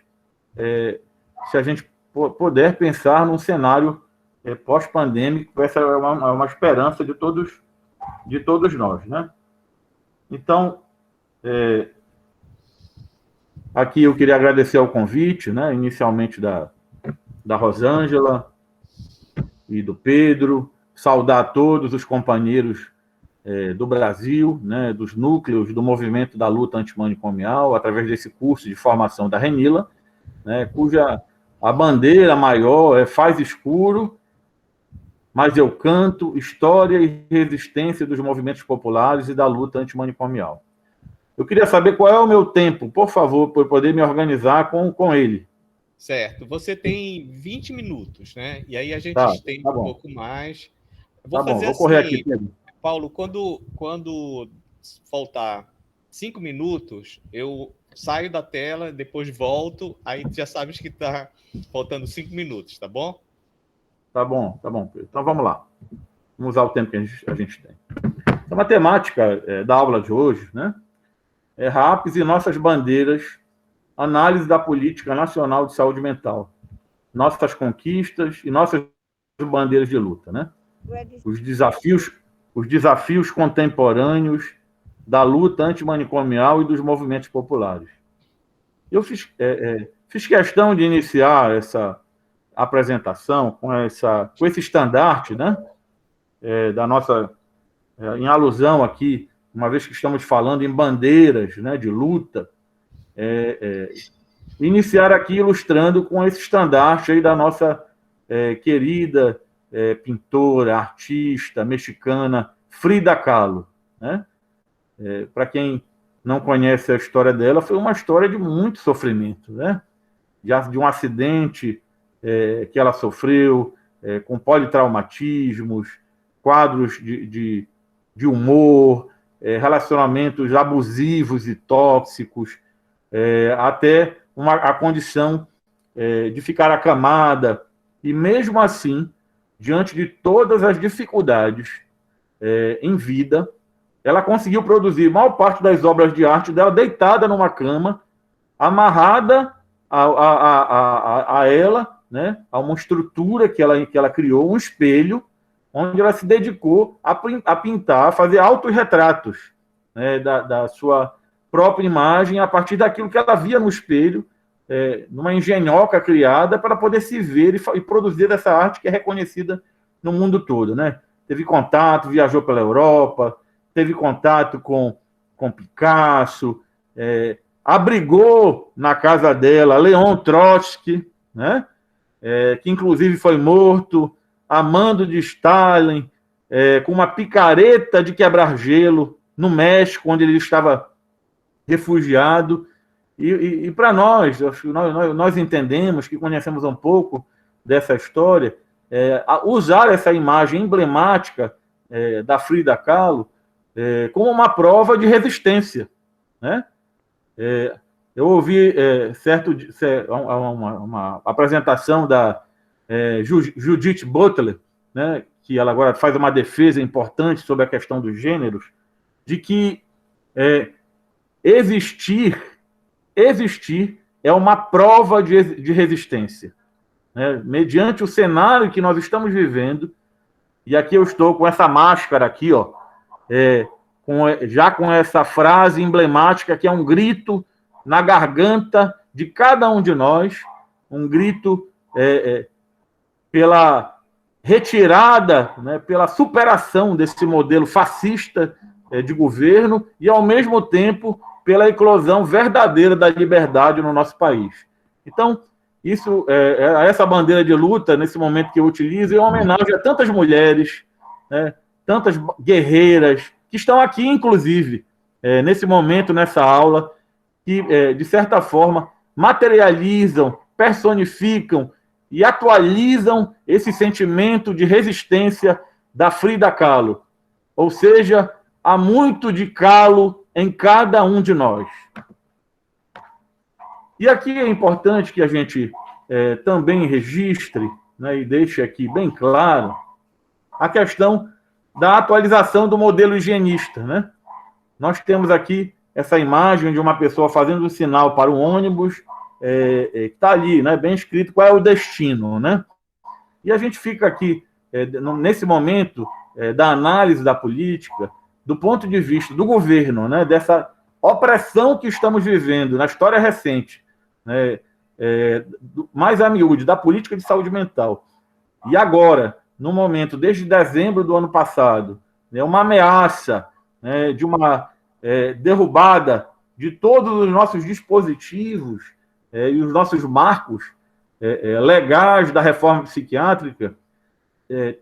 se a gente puder pensar num cenário pós-pandêmico. Essa é uma esperança de todos nós, né? Então, aqui eu queria agradecer ao convite, né, inicialmente da Rosângela e do Pedro, saudar todos os companheiros do Brasil, né, dos núcleos do movimento da luta antimanicomial, através desse curso de formação da Renila, né, cuja a bandeira maior é Faz Escuro, mas eu canto, história e resistência dos movimentos populares e da luta antimanicomial. Eu queria saber qual é o meu tempo, por favor, para eu poder me organizar com ele. Certo. Você tem 20 minutos, né? E aí a gente estende tá um pouco mais. Vou correr aqui, Pedro. Paulo, quando faltar 5 minutos, eu saio da tela, depois volto, aí já sabes que está faltando 5 minutos, tá bom? Tá bom, Pedro. Então vamos lá. Vamos usar o tempo que a gente tem. A matemática da aula de hoje, né? RAPs e nossas bandeiras, análise da política nacional de saúde mental, nossas conquistas e nossas bandeiras de luta, né? Os desafios contemporâneos da luta antimanicomial e dos movimentos populares. Eu fiz questão de iniciar essa apresentação com esse estandarte, né? Da nossa, em alusão aqui, uma vez que estamos falando em bandeiras, né, de luta, iniciar aqui ilustrando com esse estandarte aí da nossa querida pintora, artista mexicana, Frida Kahlo, né? Para quem não conhece a história dela, foi uma história de muito sofrimento, né? De um acidente que ela sofreu, com politraumatismos, quadros de humor, relacionamentos abusivos e tóxicos, até a condição de ficar acamada. E, mesmo assim, diante de todas as dificuldades em vida, ela conseguiu produzir a maior parte das obras de arte dela deitada numa cama, amarrada a ela, né, a uma estrutura que ela criou, um espelho, onde ela se dedicou a pintar, a fazer autorretratos, né, da sua própria imagem, a partir daquilo que ela via no espelho, numa engenhoca criada para poder se ver e produzir essa arte que é reconhecida no mundo todo, né? Teve contato, viajou pela Europa, teve contato com Picasso, abrigou na casa dela Leon Trotsky, né? Que inclusive foi morto, amando de Stalin, com uma picareta de quebrar gelo no México, onde ele estava refugiado. E para nós entendemos, que conhecemos um pouco dessa história, usar essa imagem emblemática da Frida Kahlo como uma prova de resistência, né? Eu ouvi uma apresentação da Judith Butler, né, que ela agora faz uma defesa importante sobre a questão dos gêneros, de que existir é uma prova de resistência, né? Mediante o cenário que nós estamos vivendo, e aqui eu estou com essa máscara aqui, ó, já com essa frase emblemática, que é um grito na garganta de cada um de nós, um grito pela retirada, né, pela superação desse modelo fascista de governo e, ao mesmo tempo, pela eclosão verdadeira da liberdade no nosso país. Então, isso, essa bandeira de luta, nesse momento que eu utilizo, é uma homenagem a tantas mulheres, né, tantas guerreiras, que estão aqui, inclusive, nesse momento, nessa aula, que, de certa forma, materializam, personificam e atualizam esse sentimento de resistência da Frida Kahlo. Ou seja, há muito de Kahlo em cada um de nós. E aqui é importante que a gente também registre, né, e deixe aqui bem claro a questão da atualização do modelo higienista, né? Nós temos aqui essa imagem de uma pessoa fazendo o sinal para o ônibus, que está ali, né, bem escrito qual é o destino, né? E a gente fica aqui, nesse momento da análise da política, do ponto de vista do governo, né, dessa opressão que estamos vivendo na história recente, né, mais a miúde, da política de saúde mental. E agora, no momento, desde dezembro do ano passado, né, uma ameaça, né, de uma derrubada de todos os nossos dispositivos e os nossos marcos legais da reforma psiquiátrica,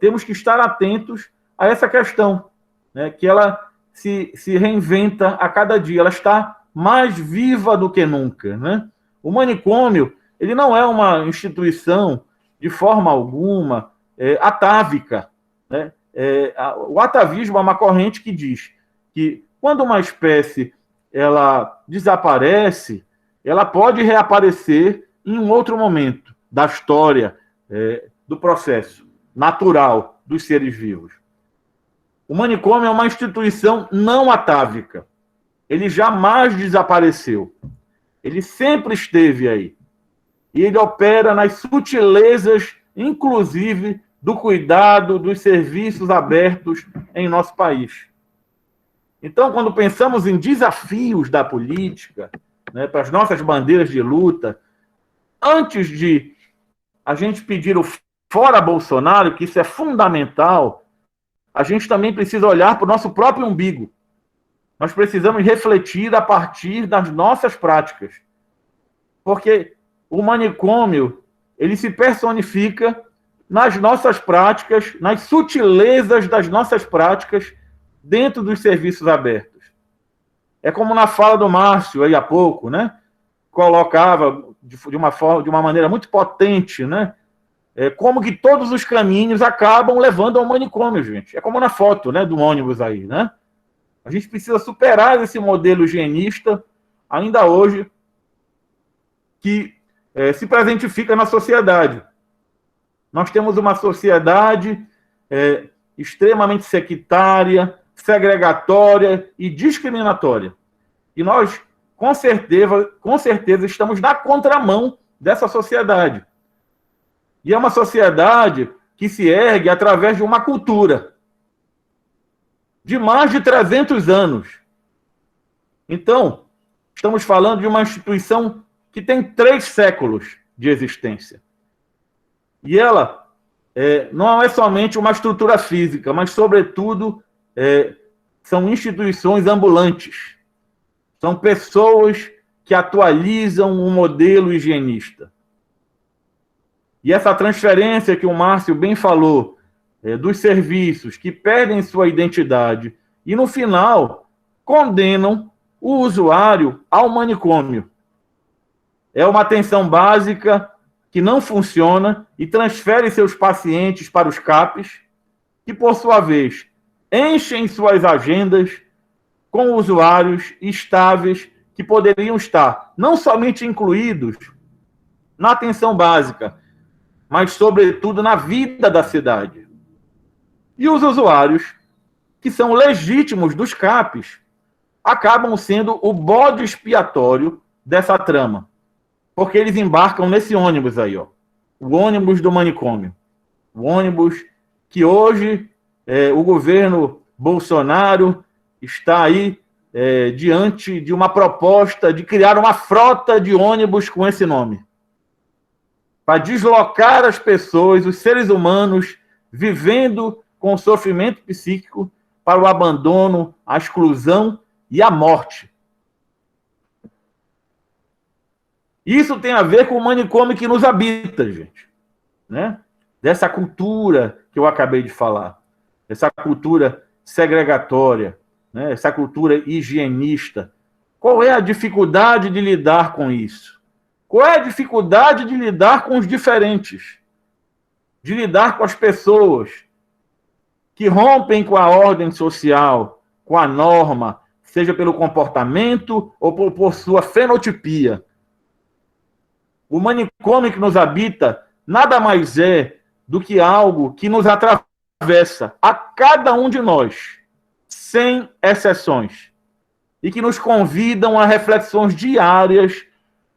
temos que estar atentos a essa questão, né, que ela se reinventa a cada dia, ela está mais viva do que nunca, né? O manicômio, ele não é uma instituição, de forma alguma, atávica, né? O atavismo é uma corrente que diz que quando uma espécie ela desaparece, ela pode reaparecer em um outro momento da história do processo natural dos seres vivos. O manicômio é uma instituição não atávica. Ele jamais desapareceu. Ele sempre esteve aí. E ele opera nas sutilezas, inclusive, do cuidado dos serviços abertos em nosso país. Então, quando pensamos em desafios da política, né, para as nossas bandeiras de luta, antes de a gente pedir o fora Bolsonaro, que isso é fundamental, a gente também precisa olhar para o nosso próprio umbigo. Nós precisamos refletir a partir das nossas práticas. Porque o manicômio, ele se personifica nas nossas práticas, nas sutilezas das nossas práticas dentro dos serviços abertos. É como na fala do Márcio, aí há pouco, né? Colocava de uma maneira muito potente, né? Como que todos os caminhos acabam levando ao manicômio, gente. É como na foto, né, do ônibus aí, né? A gente precisa superar esse modelo higienista, ainda hoje, que se presentifica na sociedade. Nós temos uma sociedade extremamente sectária, segregatória e discriminatória. E nós, com certeza, estamos na contramão dessa sociedade. E é uma sociedade que se ergue através de uma cultura de mais de 300 anos. Então, estamos falando de uma instituição que tem 3 séculos de existência. E ela não é somente uma estrutura física, mas, sobretudo, são instituições ambulantes. São pessoas que atualizam o modelo higienista. E essa transferência que o Márcio bem falou, dos serviços que perdem sua identidade e, no final, condenam o usuário ao manicômio. É uma atenção básica que não funciona e transfere seus pacientes para os CAPs, que, por sua vez, enchem suas agendas com usuários estáveis que poderiam estar não somente incluídos na atenção básica, mas, sobretudo, na vida da cidade. E os usuários, que são legítimos dos CAPs, acabam sendo o bode expiatório dessa trama, porque eles embarcam nesse ônibus aí, ó, o ônibus do manicômio, o ônibus que hoje o governo Bolsonaro está aí diante de uma proposta de criar uma frota de ônibus com esse nome, para deslocar as pessoas, os seres humanos, vivendo com sofrimento psíquico, para o abandono, a exclusão e a morte. Isso tem a ver com o manicômio que nos habita, gente, né? Dessa cultura que eu acabei de falar, essa cultura segregatória, né? Essa cultura higienista. Qual é a dificuldade de lidar com isso? Qual é a dificuldade de lidar com os diferentes? De lidar com as pessoas que rompem com a ordem social, com a norma, seja pelo comportamento ou por sua fenotipia. O manicômio que nos habita nada mais é do que algo que nos atravessa a cada um de nós, sem exceções, e que nos convidam a reflexões diárias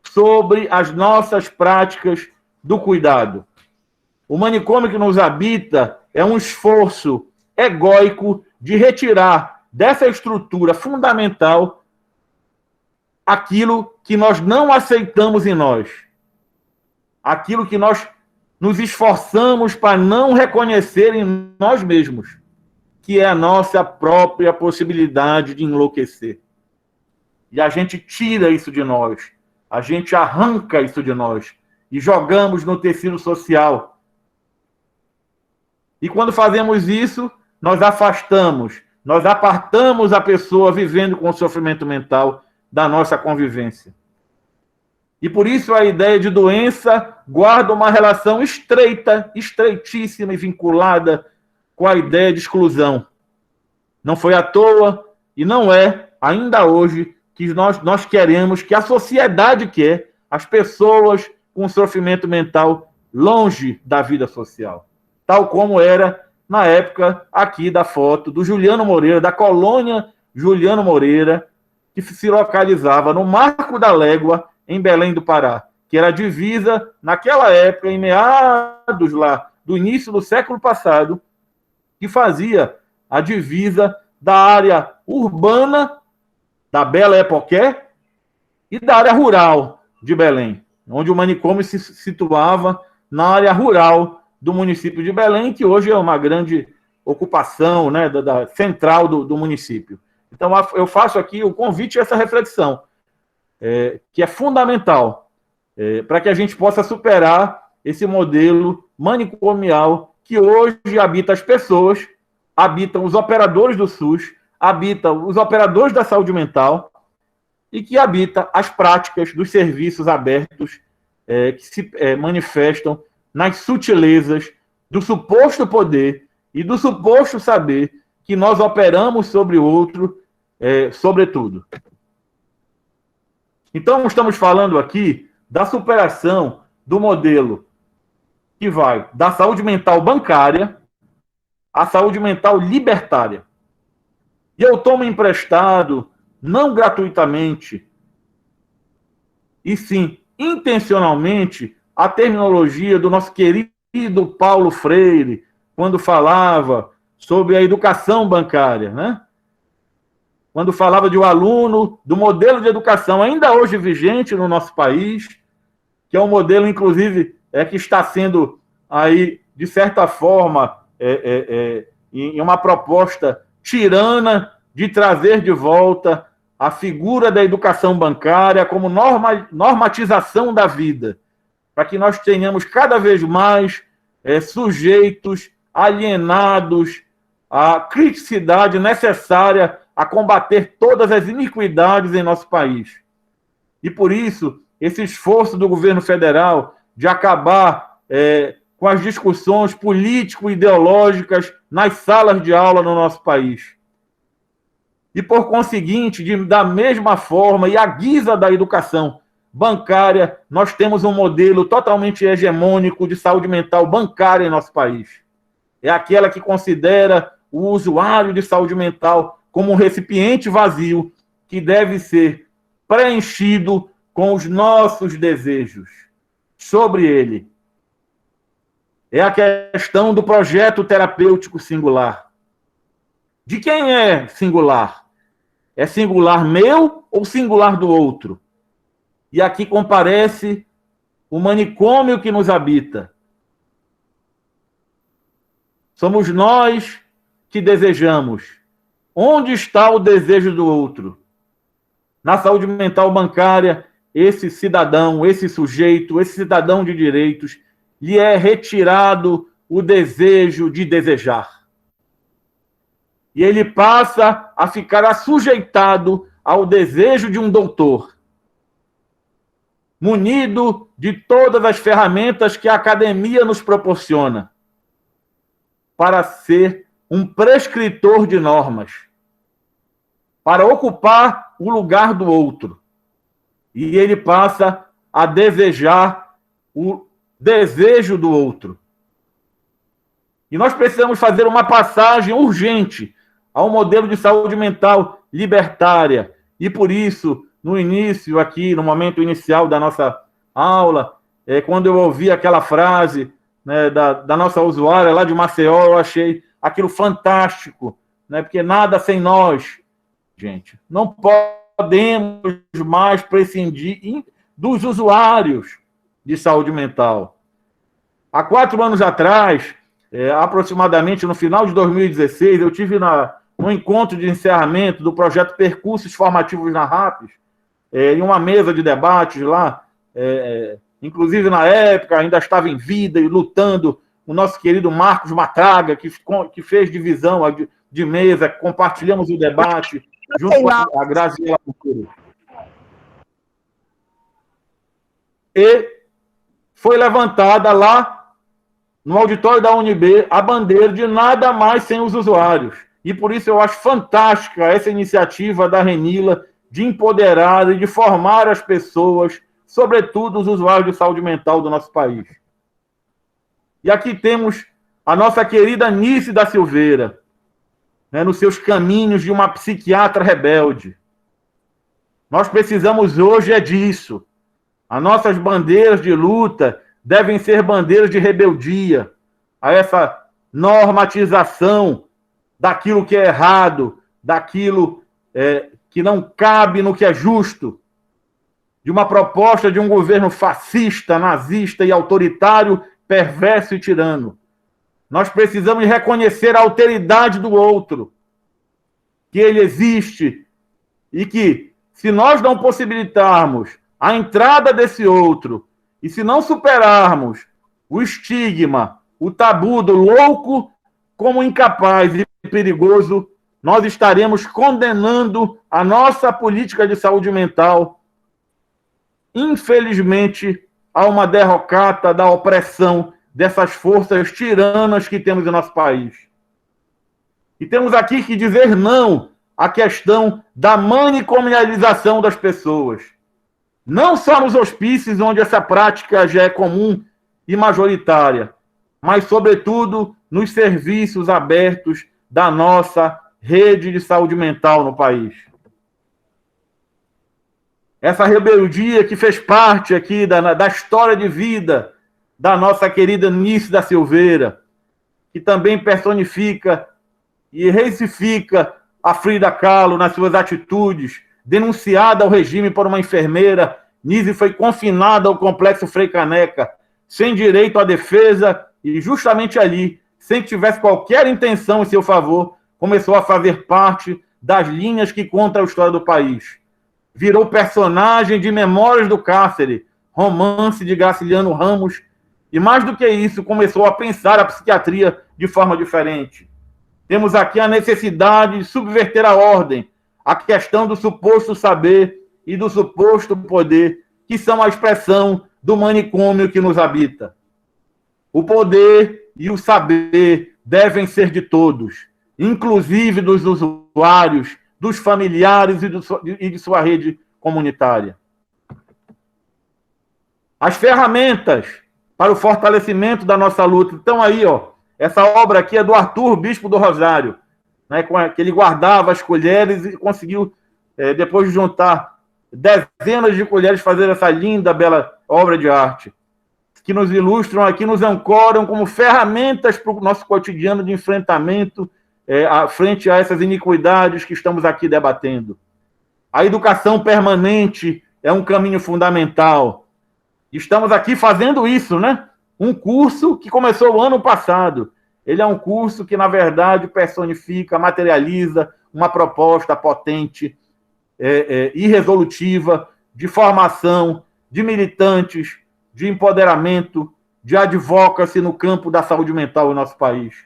sobre as nossas práticas do cuidado. O manicômio que nos habita é um esforço egóico de retirar dessa estrutura fundamental aquilo que nós não aceitamos em nós, aquilo que nós nos esforçamos para não reconhecer em nós mesmos, que é a nossa própria possibilidade de enlouquecer. E a gente tira isso de nós, a gente arranca isso de nós e jogamos no tecido social. E quando fazemos isso, nós afastamos, nós apartamos a pessoa vivendo com sofrimento mental da nossa convivência. E por isso a ideia de doença guarda uma relação estreita, estreitíssima e vinculada com a ideia de exclusão. Não foi à toa e não é, ainda hoje, que nós queremos, que a sociedade quer, as pessoas com sofrimento mental longe da vida social. Tal como era na época aqui da foto do Juliano Moreira, da colônia Juliano Moreira, que se localizava no Marco da Légua, em Belém do Pará, que era a divisa, naquela época, em meados lá, do início do século passado, que fazia a divisa da área urbana, da Bela Époqué, e da área rural de Belém, onde o manicômio se situava na área rural do município de Belém, que hoje é uma grande ocupação, né, da central do município. Então, eu faço aqui o convite a essa reflexão, que é fundamental para que a gente possa superar esse modelo manicomial que hoje habita as pessoas, habitam os operadores do SUS, habitam os operadores da saúde mental e que habita as práticas dos serviços abertos que se manifestam nas sutilezas do suposto poder e do suposto saber que nós operamos sobre o outro, sobretudo. Então, estamos falando aqui da superação do modelo que vai da saúde mental bancária à saúde mental libertária. E eu tomo emprestado, não gratuitamente, e sim intencionalmente, a terminologia do nosso querido Paulo Freire, quando falava sobre a educação bancária, né? Quando falava de um aluno, do modelo de educação ainda hoje vigente no nosso país, que é um modelo, inclusive, que está sendo aí, de certa forma, em uma proposta tirana de trazer de volta a figura da educação bancária como normatização da vida, para que nós tenhamos cada vez mais sujeitos alienados à criticidade necessária a combater todas as iniquidades em nosso país. E por isso, esse esforço do governo federal de acabar com as discussões político-ideológicas nas salas de aula no nosso país. E, por conseguinte, da mesma forma e à guisa da educação bancária, nós temos um modelo totalmente hegemônico de saúde mental bancária em nosso país. É aquela que considera o usuário de saúde mental como um recipiente vazio que deve ser preenchido com os nossos desejos sobre ele. É a questão do projeto terapêutico singular. De quem é singular? É singular meu ou singular do outro? E aqui comparece o manicômio que nos habita. Somos nós que desejamos Onde está o desejo do outro? Na saúde mental bancária, esse cidadão, esse sujeito, esse cidadão de direitos, lhe é retirado o desejo de desejar. E ele passa a ficar assujeitado ao desejo de um doutor, munido de todas as ferramentas que a academia nos proporciona, para ser um prescritor de normas, para ocupar o lugar do outro. E ele passa a desejar o desejo do outro. E nós precisamos fazer uma passagem urgente ao modelo de saúde mental libertária. E por isso, no início aqui, no momento inicial da nossa aula, quando eu ouvi aquela frase, né, da nossa usuária lá de Maceió, eu achei aquilo fantástico, né, porque nada sem nós, gente. Não podemos mais prescindir dos usuários de saúde mental. Há 4 anos atrás, aproximadamente no final de 2016, eu tive no encontro de encerramento do projeto Percursos Formativos na RAPES, em uma mesa de debates lá, inclusive na época ainda estava em vida e lutando o nosso querido Marcos Matraga, que fez divisão de mesa, compartilhamos o debate junto com a Graziela Cultura. E foi levantada lá no auditório da UNB a bandeira de nada mais sem os usuários. E por isso eu acho fantástica essa iniciativa da Renila de empoderar e de formar as pessoas, sobretudo os usuários de saúde mental do nosso país. E aqui temos a nossa querida Nice da Silveira, né, nos seus caminhos de uma psiquiatra rebelde. Nós precisamos hoje disso. As nossas bandeiras de luta devem ser bandeiras de rebeldia a essa normatização daquilo que é errado, daquilo que não cabe no que é justo, de uma proposta de um governo fascista, nazista e autoritário, perverso e tirano. Nós precisamos reconhecer a alteridade do outro, que ele existe, e que, se nós não possibilitarmos a entrada desse outro, e se não superarmos o estigma, o tabu do louco como incapaz e perigoso, nós estaremos condenando a nossa política de saúde mental, infelizmente, a uma derrocata da opressão dessas forças tiranas que temos em nosso país. E temos aqui que dizer não à questão da manicomialização das pessoas. Não só nos hospícios, onde essa prática já é comum e majoritária, mas, sobretudo, nos serviços abertos da nossa rede de saúde mental no país. Essa rebeldia que fez parte aqui da história de vida da nossa querida Nice da Silveira, que também personifica e reifica a Frida Kahlo nas suas atitudes, denunciada ao regime por uma enfermeira. Nice foi confinada ao complexo Frei Caneca, sem direito à defesa, e justamente ali, sem que tivesse qualquer intenção em seu favor, começou a fazer parte das linhas que contam a história do país. Virou personagem de Memórias do Cárcere, romance de Graciliano Ramos, e mais do que isso, começou a pensar a psiquiatria de forma diferente. Temos aqui a necessidade de subverter a ordem, a questão do suposto saber e do suposto poder, que são a expressão do manicômio que nos habita. O poder e o saber devem ser de todos, inclusive dos usuários, dos familiares e de sua rede comunitária. As ferramentas para o fortalecimento da nossa luta estão aí, ó. Essa obra aqui é do Arthur, bispo do Rosário, né, que ele guardava as colheres e conseguiu, depois de juntar dezenas de colheres, fazer essa linda, bela obra de arte, que nos ilustram aqui, nos ancoram como ferramentas para o nosso cotidiano de enfrentamento frente a essas iniquidades que estamos aqui debatendo. A educação permanente é um caminho fundamental. Estamos aqui fazendo isso, né? Um curso que começou o ano passado. Ele é um curso que, na verdade, personifica, materializa uma proposta potente e resolutiva de formação de militantes, de empoderamento, de advocacy no campo da saúde mental no nosso país.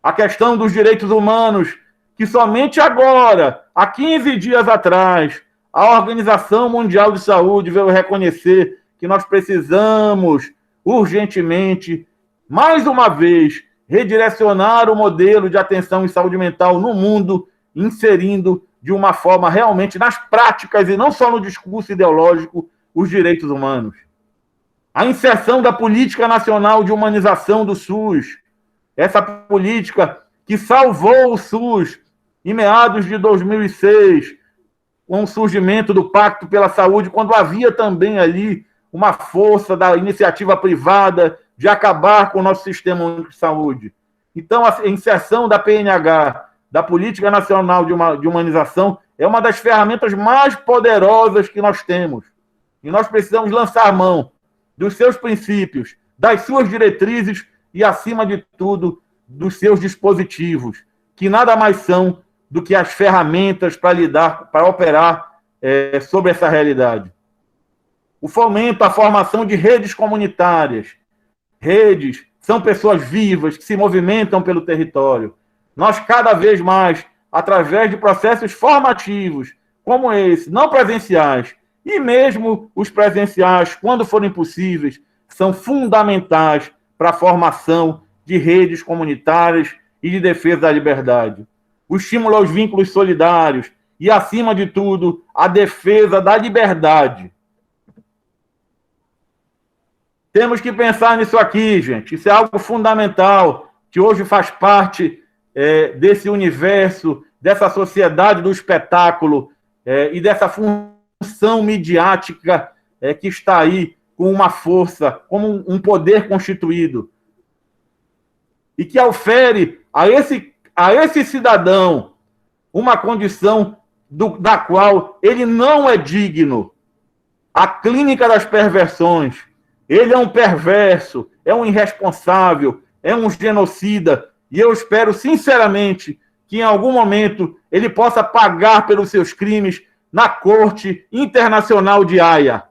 A questão dos direitos humanos, que somente agora, há 15 dias atrás, a Organização Mundial de Saúde veio reconhecer que nós precisamos urgentemente, mais uma vez, redirecionar o modelo de atenção em saúde mental no mundo, inserindo de uma forma realmente nas práticas e não só no discurso ideológico os direitos humanos. A inserção da política nacional de humanização do SUS, essa política que salvou o SUS em meados de 2006, com o surgimento do Pacto pela Saúde, quando havia também ali uma força da iniciativa privada de acabar com o nosso sistema único de saúde. Então, a inserção da PNH, da Política Nacional de Humanização, é uma das ferramentas mais poderosas que nós temos. E nós precisamos lançar mão dos seus princípios, das suas diretrizes e, acima de tudo, dos seus dispositivos, que nada mais são do que as ferramentas para operar sobre essa realidade. O fomento à formação de redes comunitárias. Redes são pessoas vivas que se movimentam pelo território. Nós, cada vez mais, através de processos formativos, como esse, não presenciais, e mesmo os presenciais, quando forem possíveis, são fundamentais para a formação de redes comunitárias e de defesa da liberdade. O estímulo aos vínculos solidários e, acima de tudo, a defesa da liberdade. Temos que pensar nisso aqui, gente. Isso é algo fundamental, que hoje faz parte desse universo, dessa sociedade do espetáculo e dessa função midiática que está aí com uma força, como um poder constituído. E que ofere a esse cidadão uma condição da qual ele não é digno. A clínica das perversões. Ele é um perverso, é um irresponsável, é um genocida, e eu espero, sinceramente, que em algum momento ele possa pagar pelos seus crimes na Corte Internacional de Haia.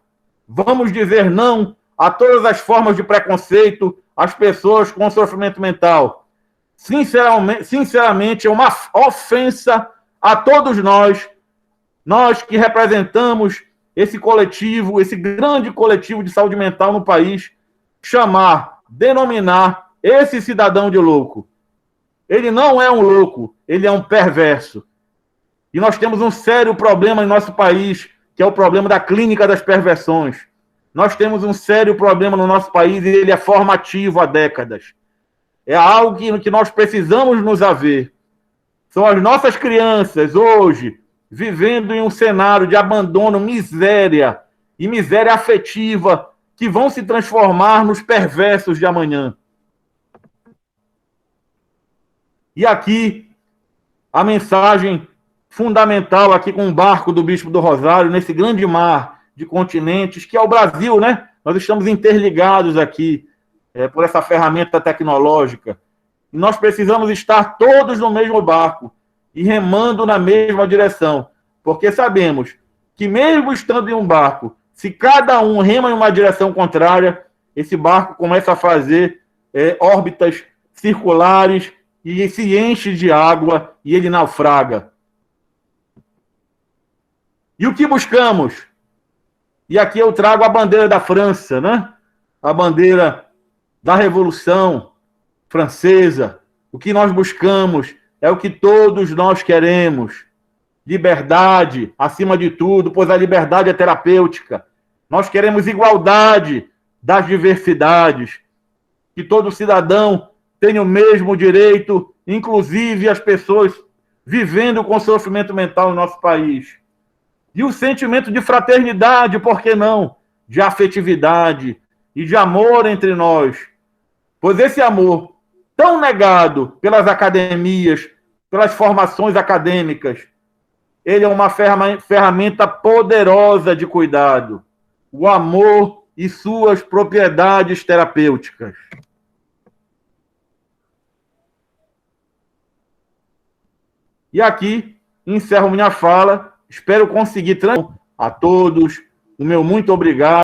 Vamos dizer não a todas as formas de preconceito às pessoas com sofrimento mental. Sinceramente, é uma ofensa a todos nós que representamos esse coletivo, esse grande coletivo de saúde mental no país, denominar esse cidadão de louco. Ele não é um louco, ele é um perverso. E nós temos um sério problema em nosso país, que é o problema da clínica das perversões. Nós temos um sério problema no nosso país e ele é formativo há décadas. É algo que nós precisamos nos haver. São as nossas crianças, hoje, vivendo em um cenário de abandono, miséria e miséria afetiva, que vão se transformar nos perversos de amanhã. E aqui, a mensagem fundamental, aqui com o barco do Bispo do Rosário, nesse grande mar de continentes, que é o Brasil, né? Nós estamos interligados aqui por essa ferramenta tecnológica. E nós precisamos estar todos no mesmo barco e remando na mesma direção, porque sabemos que mesmo estando em um barco, se cada um rema em uma direção contrária, esse barco começa a fazer órbitas circulares e se enche de água e ele naufraga. E o que buscamos? E aqui eu trago a bandeira da França, né? A bandeira da Revolução Francesa. O que nós buscamos é o que todos nós queremos. Liberdade, acima de tudo, pois a liberdade é terapêutica. Nós queremos igualdade das diversidades. Que todo cidadão tenha o mesmo direito, inclusive as pessoas vivendo com sofrimento mental no nosso país. E o sentimento de fraternidade, por que não? De afetividade e de amor entre nós. Pois esse amor, tão negado pelas academias, pelas formações acadêmicas, ele é uma ferramenta poderosa de cuidado. O amor e suas propriedades terapêuticas. E aqui encerro minha fala. Espero conseguir a todos o meu muito obrigado.